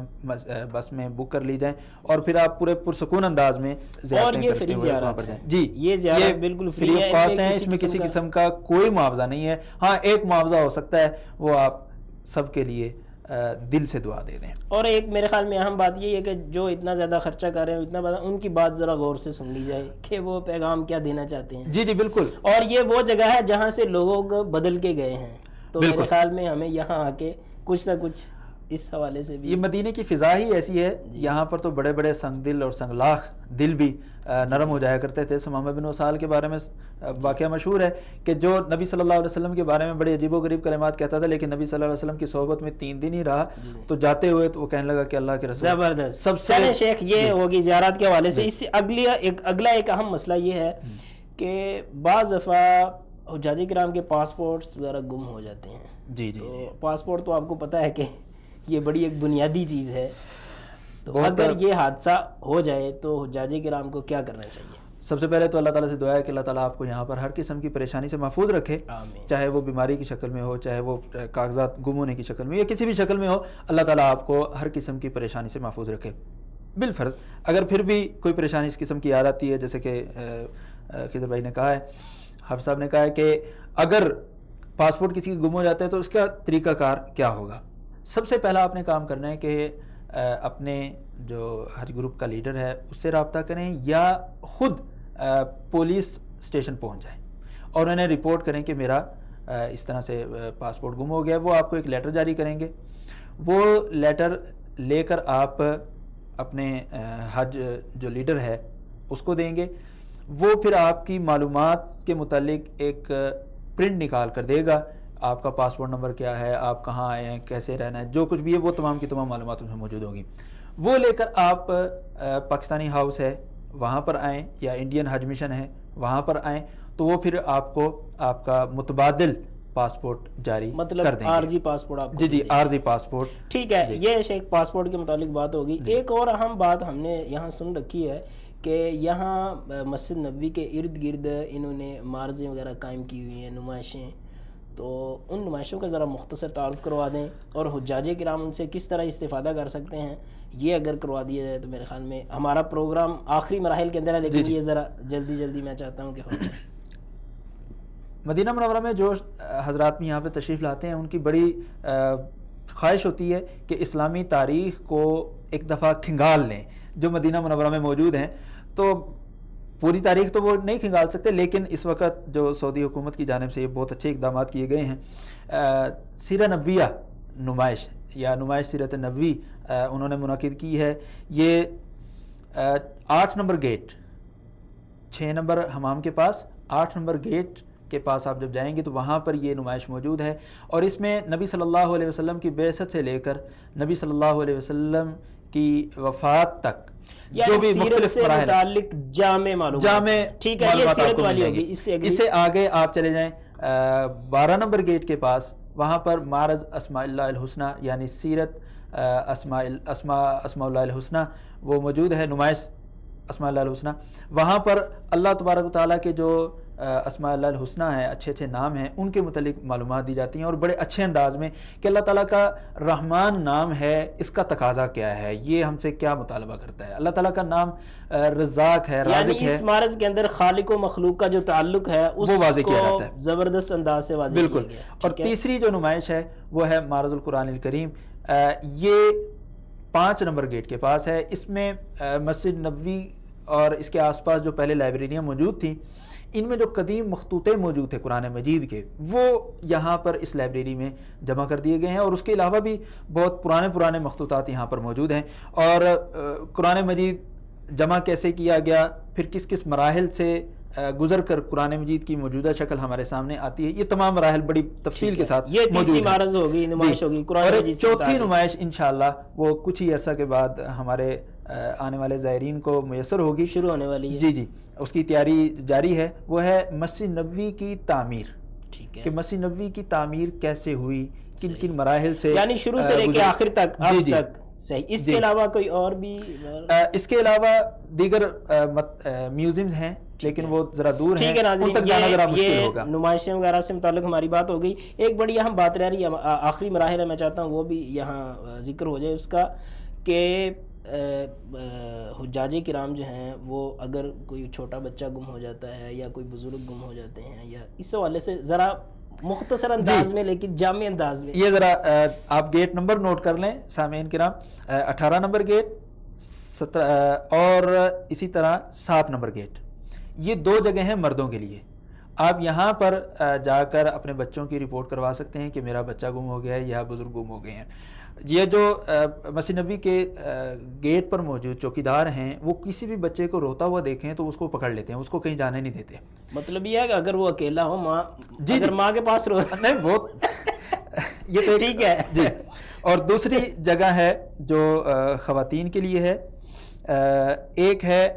بس میں بک کر لی جائیں اور پھر آپ پورے پرسکون انداز میں اور یہ فری زیارت ہے۔ جی، یہ زیارت بالکل فری آف کاسٹ ہے، اس میں کسی قسم کا کوئی معاوضہ نہیں ہے۔ ہاں، ایک معاوضہ ہو سکتا ہے، وہ آپ سب کے لیے دل سے دعا دے دیں۔ اور ایک میرے خیال میں اہم بات یہ ہے کہ جو اتنا زیادہ خرچہ کر رہے ہیں، اتنا بڑا، ان کی بات ذرا غور سے سن لی جائے کہ وہ پیغام کیا دینا چاہتے ہیں۔ جی جی بالکل۔ اور یہ وہ جگہ ہے جہاں سے لوگ بدل کے گئے ہیں، تو میرے خیال میں ہمیں یہاں آ کے کچھ نہ کچھ اس حوالے سے بھی، یہ مدینے کی فضا ہی ایسی ہے، یہاں پر تو بڑے بڑے سنگ دل اور سنگلاخ دل بھی نرم ہو جایا کرتے تھے۔ ثمامہ بن وسال کے بارے میں واقعہ مشہور ہے کہ جو نبی صلی اللہ علیہ وسلم کے بارے میں بڑے عجیب و غریب کلمات کہتا تھا، لیکن نبی صلی اللہ علیہ وسلم کی صحبت میں 3 دن ہی رہا تو جاتے ہوئے تو وہ کہنے لگا کہ اللہ کے رسول زبردست۔ سب سے شیخ یہ ہوگی زیارت کے حوالے سے۔ اس سے اگلا ایک اہم مسئلہ یہ ہے کہ بعض دفعہ حجاج کرام کے پاسپورٹس وغیرہ گم ہو جاتے ہیں۔ جی جی، پاسپورٹ تو آپ کو پتہ ہے کہ یہ بڑی ایک بنیادی چیز ہے، تو اگر یہ حادثہ ہو جائے تو حجاج کرام کو کیا کرنا چاہیے؟ سب سے پہلے تو اللہ تعالیٰ سے دعا ہے کہ اللہ تعالیٰ آپ کو یہاں پر ہر قسم کی پریشانی سے محفوظ رکھے، چاہے وہ بیماری کی شکل میں ہو، چاہے وہ کاغذات گم ہونے کی شکل میں یا کسی بھی شکل میں ہو، اللہ تعالیٰ آپ کو ہر قسم کی پریشانی سے محفوظ رکھے۔ بالفرض اگر پھر بھی کوئی پریشانی اس قسم کی آ جاتی ہے، جیسے کہ خضر بھائی نے کہا ہے، حافظ صاحب نے کہا ہے کہ اگر پاسپورٹ کسی کا گم ہو جاتا ہے تو اس کا طریقہ کار کیا ہوگا؟ سب سے پہلا آپ نے کام کرنا ہے کہ اپنے جو حج گروپ کا لیڈر ہے اس سے رابطہ کریں یا خود پولیس اسٹیشن پہنچ جائیں اور انہیں رپورٹ کریں کہ میرا اس طرح سے پاسپورٹ گم ہو گیا۔ وہ آپ کو ایک لیٹر جاری کریں گے، وہ لیٹر لے کر آپ اپنے حج جو لیڈر ہے اس کو دیں گے، وہ پھر آپ کی معلومات کے متعلق ایک پرنٹ نکال کر دے گا، آپ کا پاسپورٹ نمبر کیا ہے، آپ کہاں آئے ہیں، کیسے رہنا ہے، جو کچھ بھی ہے وہ تمام کی تمام معلومات اس میں موجود ہوگی۔ وہ لے کر آپ پاکستانی ہاؤس ہے وہاں پر آئیں یا انڈین حج مشن ہے وہاں پر آئیں، تو وہ پھر آپ کو آپ کا متبادل پاسپورٹ جاری کر دیں گے، مطلب عارضی پاسپورٹ آپ کو۔ جی جی، عارضی پاسپورٹ۔ ٹھیک ہے، یہ شیخ پاسپورٹ کے متعلق بات ہوگی۔ ایک اور اہم بات ہم نے یہاں سن رکھی ہے کہ یہاں مسجد نبوی کے ارد گرد انہوں نے معرضیں وغیرہ قائم کی ہوئی ہیں، نمائشیں، تو ان نمائشوں کا ذرا مختصر تعارف کروا دیں اور حجاج کرام ان سے کس طرح استفادہ کر سکتے ہیں، یہ اگر کروا دیا جائے تو میرے خیال میں ہمارا پروگرام آخری مراحل کے اندر ہے، لیکن یہ ذرا جلدی میں چاہتا ہوں کہ ہو جائے۔ مدینہ منورہ میں جو حضرات بھی یہاں پہ تشریف لاتے ہیں ان کی بڑی خواہش ہوتی ہے کہ اسلامی تاریخ کو ایک دفعہ کھنگال لیں، جو مدینہ منورہ میں موجود ہیں۔ تو پوری تاریخ تو وہ نہیں کھنگال سکتے، لیکن اس وقت جو سعودی حکومت کی جانب سے یہ بہت اچھے اقدامات کیے گئے ہیں۔ سیرہ نبویہ نمائش یا نمائش سیرت نبوی انہوں نے منعقد کی ہے۔ یہ 8 نمبر گیٹ، 6 نمبر حمام کے پاس، 8 نمبر گیٹ کے پاس آپ جب جائیں گے تو وہاں پر یہ نمائش موجود ہے، اور اس میں نبی صلی اللہ علیہ وسلم کی بعثت سے لے کر نبی صلی اللہ علیہ وسلم کی وفات تک جو بھی مختلف مراحل متعلق جامع معلومات، ٹھیک ہے، یہ سیرت والی ہوگی۔ اس سے آگے آپ چلے جائیں 12 نمبر گیٹ کے پاس، وہاں پر معرض اسماء اللہ الحسنہ یعنی سیرت اسماء اللہ الحسنہ وہ موجود ہے، نمائش اسماء اللہ الحسنہ. وہاں پر اللہ تبارک و تعالیٰ کے جو اسماء اللہ الحسنہ ہیں، اچھے اچھے نام ہیں، ان کے متعلق معلومات دی جاتی ہیں، اور بڑے اچھے انداز میں کہ اللہ تعالیٰ کا رحمان نام ہے، اس کا تقاضا کیا ہے، یہ ہم سے کیا مطالبہ کرتا ہے. اللہ تعالیٰ کا نام رزاق ہے، رازق ہے، یعنی اس معرض کے اندر خالق و مخلوق کا جو تعلق ہے اس وہ واضح کیا کو جاتا ہے، زبردست انداز سے واضح بالکل. کیا گیا. اور تیسری جو نمائش ہے وہ ہے معرض القرآن الکریم، یہ 5 نمبر گیٹ کے پاس ہے. اس میں مسجد نبوی اور اس کے آس پاس جو پہلے لائبریریاں موجود تھیں، ان میں جو قدیم مخطوطے موجود تھے قرآن مجید کے، وہ یہاں پر اس لائبریری میں جمع کر دیے گئے ہیں، اور اس کے علاوہ بھی بہت پرانے مخطوطات یہاں پر موجود ہیں. اور قرآن مجید جمع کیسے کیا گیا، پھر کس کس مراحل سے گزر کر قرآن مجید کی موجودہ شکل ہمارے سامنے آتی ہے، یہ تمام مراحل بڑی تفصیل کے ساتھ یہ موجود تیسری ہیں. معرض ہوگی، نمائش ہوگی قرآن اور مجید سے چوتھی متعلق. نمائش انشاءاللہ وہ کچھ ہی عرصہ کے بعد ہمارے آنے والے زائرین کو میسر ہوگی، شروع ہونے والی ہے. جی اس کی تیاری جاری ہے. وہ ہے مسجد نبوی کی تعمیر، ٹھیک ہے، کہ مسجد نبوی کی تعمیر کیسے ہوئی، کن کن مراحل سے، یعنی شروع سے لے کے آخر تک اب جی تک. صحیح. اس کے علاوہ کوئی اور بھی؟ اس کے علاوہ دیگر میوزیمز ہیں، لیکن وہ ذرا دور ہیں، ٹھیک ہے ان ناظرین، تک جانا ذرا مشکل یہ ہوگا. نمائشیں وغیرہ سے متعلق ہماری بات ہو گئی. ایک بڑی اہم بات رہ رہی ہے، آخری مراحل ہے، میں چاہتا ہوں وہ بھی یہاں ذکر ہو جائے اس کا، کہ حجاج کرام جو ہیں وہ اگر کوئی چھوٹا بچہ گم ہو جاتا ہے یا کوئی بزرگ گم ہو جاتے ہیں، یا اس حوالے سے ذرا مختصر انداز میں لیکن جامع انداز میں یہ ذرا آپ گیٹ نمبر نوٹ کر لیں سامعین کرام. 18 نمبر گیٹ، 17 اور اسی طرح 7 نمبر گیٹ، یہ 2 جگہ ہیں مردوں کے لیے. آپ یہاں پر جا کر اپنے بچوں کی رپورٹ کروا سکتے ہیں کہ میرا بچہ گم ہو گیا ہے یا بزرگ گم ہو گئے ہیں. یہ جو مسجد نبوی کے گیٹ پر موجود چوکیدار ہیں، وہ کسی بھی بچے کو روتا ہوا دیکھیں تو اس کو پکڑ لیتے ہیں، اس کو کہیں جانے نہیں دیتے. مطلب یہ ہے کہ اگر وہ اکیلا ہو، ماں اگر ماں کے پاس رو نہیں وہ یہ تو ٹھیک ہے جی. اور دوسری جگہ ہے جو خواتین کے لیے ہے، ایک ہے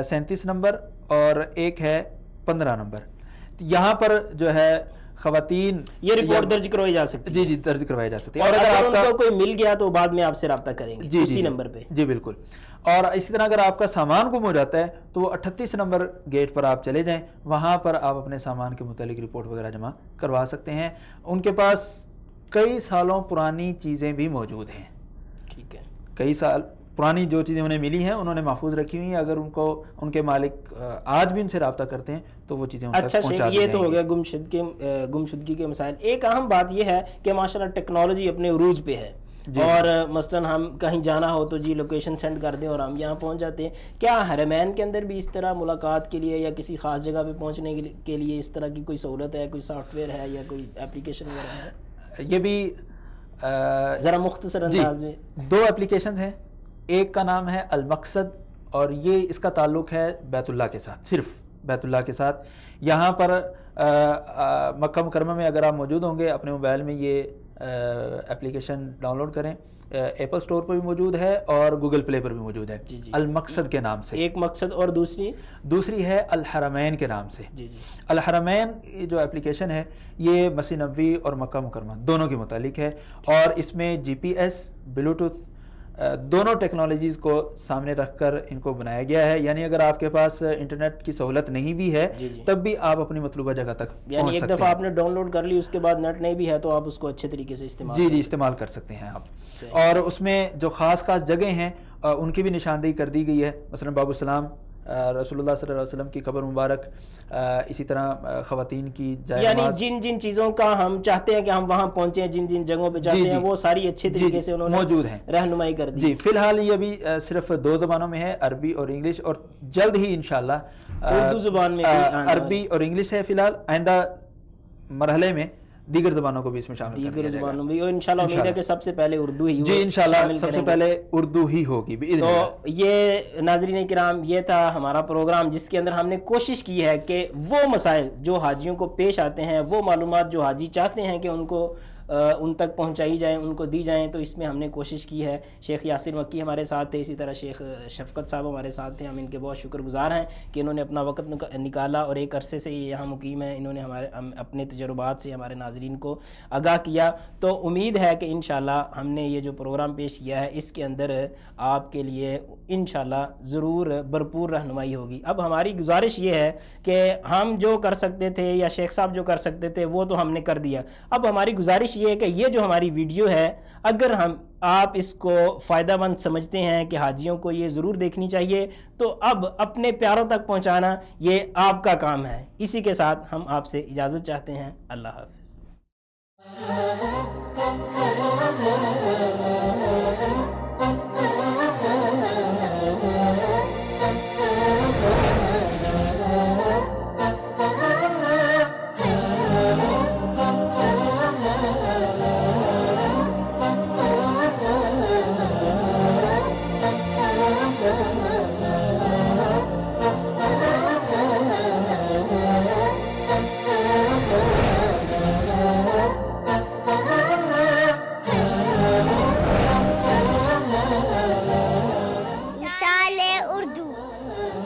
37 نمبر اور ایک ہے 15 نمبر. یہاں پر جو ہے خواتین یہ رپورٹ درج کروائی جا سکتی ہے. جی درج کروائی جا سکتی ہے. اور اگر آپ ان کو کوئی مل گیا تو بعد میں آپ سے رابطہ کریں گے اسی نمبر پہ. جی بالکل. اور اسی طرح اگر آپ کا سامان گم ہو جاتا ہے تو وہ 38 نمبر گیٹ پر آپ چلے جائیں، وہاں پر آپ اپنے سامان کے متعلق رپورٹ وغیرہ جمع کروا سکتے ہیں. ان کے پاس کئی سالوں پرانی چیزیں بھی موجود ہیں. ٹھیک ہے، کئی سال پرانی جو چیزیں انہیں ملی ہیں انہوں نے محفوظ رکھی ہوئی ہیں. اگر ان کو ان کے مالک آج بھی ان سے رابطہ کرتے ہیں تو وہ چیزیں ان تک اچھا پہنچا دی یہ تو جائیں ہو گیا گمشدگی کے مسائل. ایک اہم بات یہ ہے کہ ماشاءاللہ ٹیکنالوجی اپنے عروج پہ ہے، اور مثلا ہم کہیں جانا ہو تو جی لوکیشن سینڈ کر دیں اور ہم یہاں پہنچ جاتے ہیں. کیا حرمین کے اندر بھی اس طرح ملاقات کے لیے یا کسی خاص جگہ پہ پہنچنے کے لیے اس طرح کی کوئی سہولت ہے، کوئی سافٹ ویئر ہے یا کوئی اپلیکیشن وغیرہ ہے؟ یہ بھی ذرا مختصر انداز میں. 2 اپلیکیشنز ہیں. ایک کا نام ہے المقصد، اور یہ اس کا تعلق ہے بیت اللہ کے ساتھ، صرف بیت اللہ کے ساتھ. یہاں پر مکہ مکرمہ میں اگر آپ موجود ہوں گے اپنے موبائل میں یہ اپلیکیشن ڈاؤن لوڈ کریں. ایپل سٹور پر بھی موجود ہے اور گوگل پلے پر بھی موجود ہے. جی المقصد کے نام سے ایک مقصد، اور دوسری ہے الحرمین کے نام سے. جی الحرمین جو اپلیکیشن ہے یہ مسجد نبوی اور مکہ مکرمہ دونوں کے متعلق ہے، اور اس میں GPS، بلوٹوتھ دونوں ٹیکنالوجیز کو سامنے رکھ کر ان کو بنایا گیا ہے. یعنی اگر آپ کے پاس انٹرنیٹ کی سہولت نہیں بھی ہے تب بھی آپ اپنی مطلوبہ جگہ تک پہنچ سکتے ہیں. یعنی ایک دفعہ آپ نے ڈاؤن لوڈ کر لی، اس کے بعد نیٹ نہیں بھی ہے تو آپ اس کو اچھے طریقے سے استعمال کر سکتے ہیں آپ. اور اس میں جو خاص جگہیں ہیں ان کی بھی نشاندہی کر دی گئی ہے. مثلا باب السلام، رسول اللہ صلی اللہ علیہ وسلم کی قبر مبارک، اسی طرح خواتین کی جائے نماز، یعنی جن چیزوں کا ہم چاہتے ہیں کہ ہم وہاں پہنچیں، جن جگہوں پہ جاتے ہیں، وہ ساری اچھے طریقے سے انہوں نے موجود ہیں، رہنمائی کر دی. جی فی الحال یہ بھی صرف 2 زبانوں میں ہے، عربی اور انگلش، اور جلد ہی انشاءاللہ اردو زبان میں بھی عربی اور انگلش ہے. فی الحال آئندہ مرحلے میں دیگر زبانوں کو بھی اس میں شامل کر دیا جائے گا. زبانوں بھی، اور انشاءاللہ امید ہے کہ سب سے پہلے اردو ہی جی انشاءاللہ سب سے پہلے اردو ہی ہوگی باذن اللہ. تو یہ ناظرین کرام، یہ تھا ہمارا پروگرام جس کے اندر ہم نے کوشش کی ہے کہ وہ مسائل جو حاجیوں کو پیش آتے ہیں، وہ معلومات جو حاجی چاہتے ہیں کہ ان کو ان تک پہنچائی جائیں، ان کو دی جائیں، تو اس میں ہم نے کوشش کی ہے۔ شیخ یاسر مکی ہمارے ساتھ تھے، اسی طرح شیخ شفقت صاحب ہمارے ساتھ تھے، ہم ان کے بہت شکر گزار ہیں کہ انہوں نے اپنا وقت نکالا اور ایک عرصے سے یہ یہاں مقیم ہیں، انہوں نے اپنے تجربات سے ہمارے ناظرین کو آگاہ کیا۔ تو امید ہے کہ انشاءاللہ ہم نے یہ جو پروگرام پیش کیا ہے اس کے اندر آپ کے لیے انشاءاللہ ضرور بھرپور رہنمائی ہوگی۔ اب ہماری گزارش یہ ہے کہ ہم جو کر سکتے تھے یا شیخ صاحب جو کر سکتے تھے وہ تو ہم نے کر دیا، اب ہماری گزارش یہ ہے کہ یہ جو ہماری ویڈیو ہے اگر آپ اس کو فائدہ مند سمجھتے ہیں کہ حاجیوں کو یہ ضرور دیکھنی چاہیے، تو اب اپنے پیاروں تک پہنچانا یہ آپ کا کام ہے۔ اسی کے ساتھ ہم آپ سے اجازت چاہتے ہیں۔ اللہ حافظ۔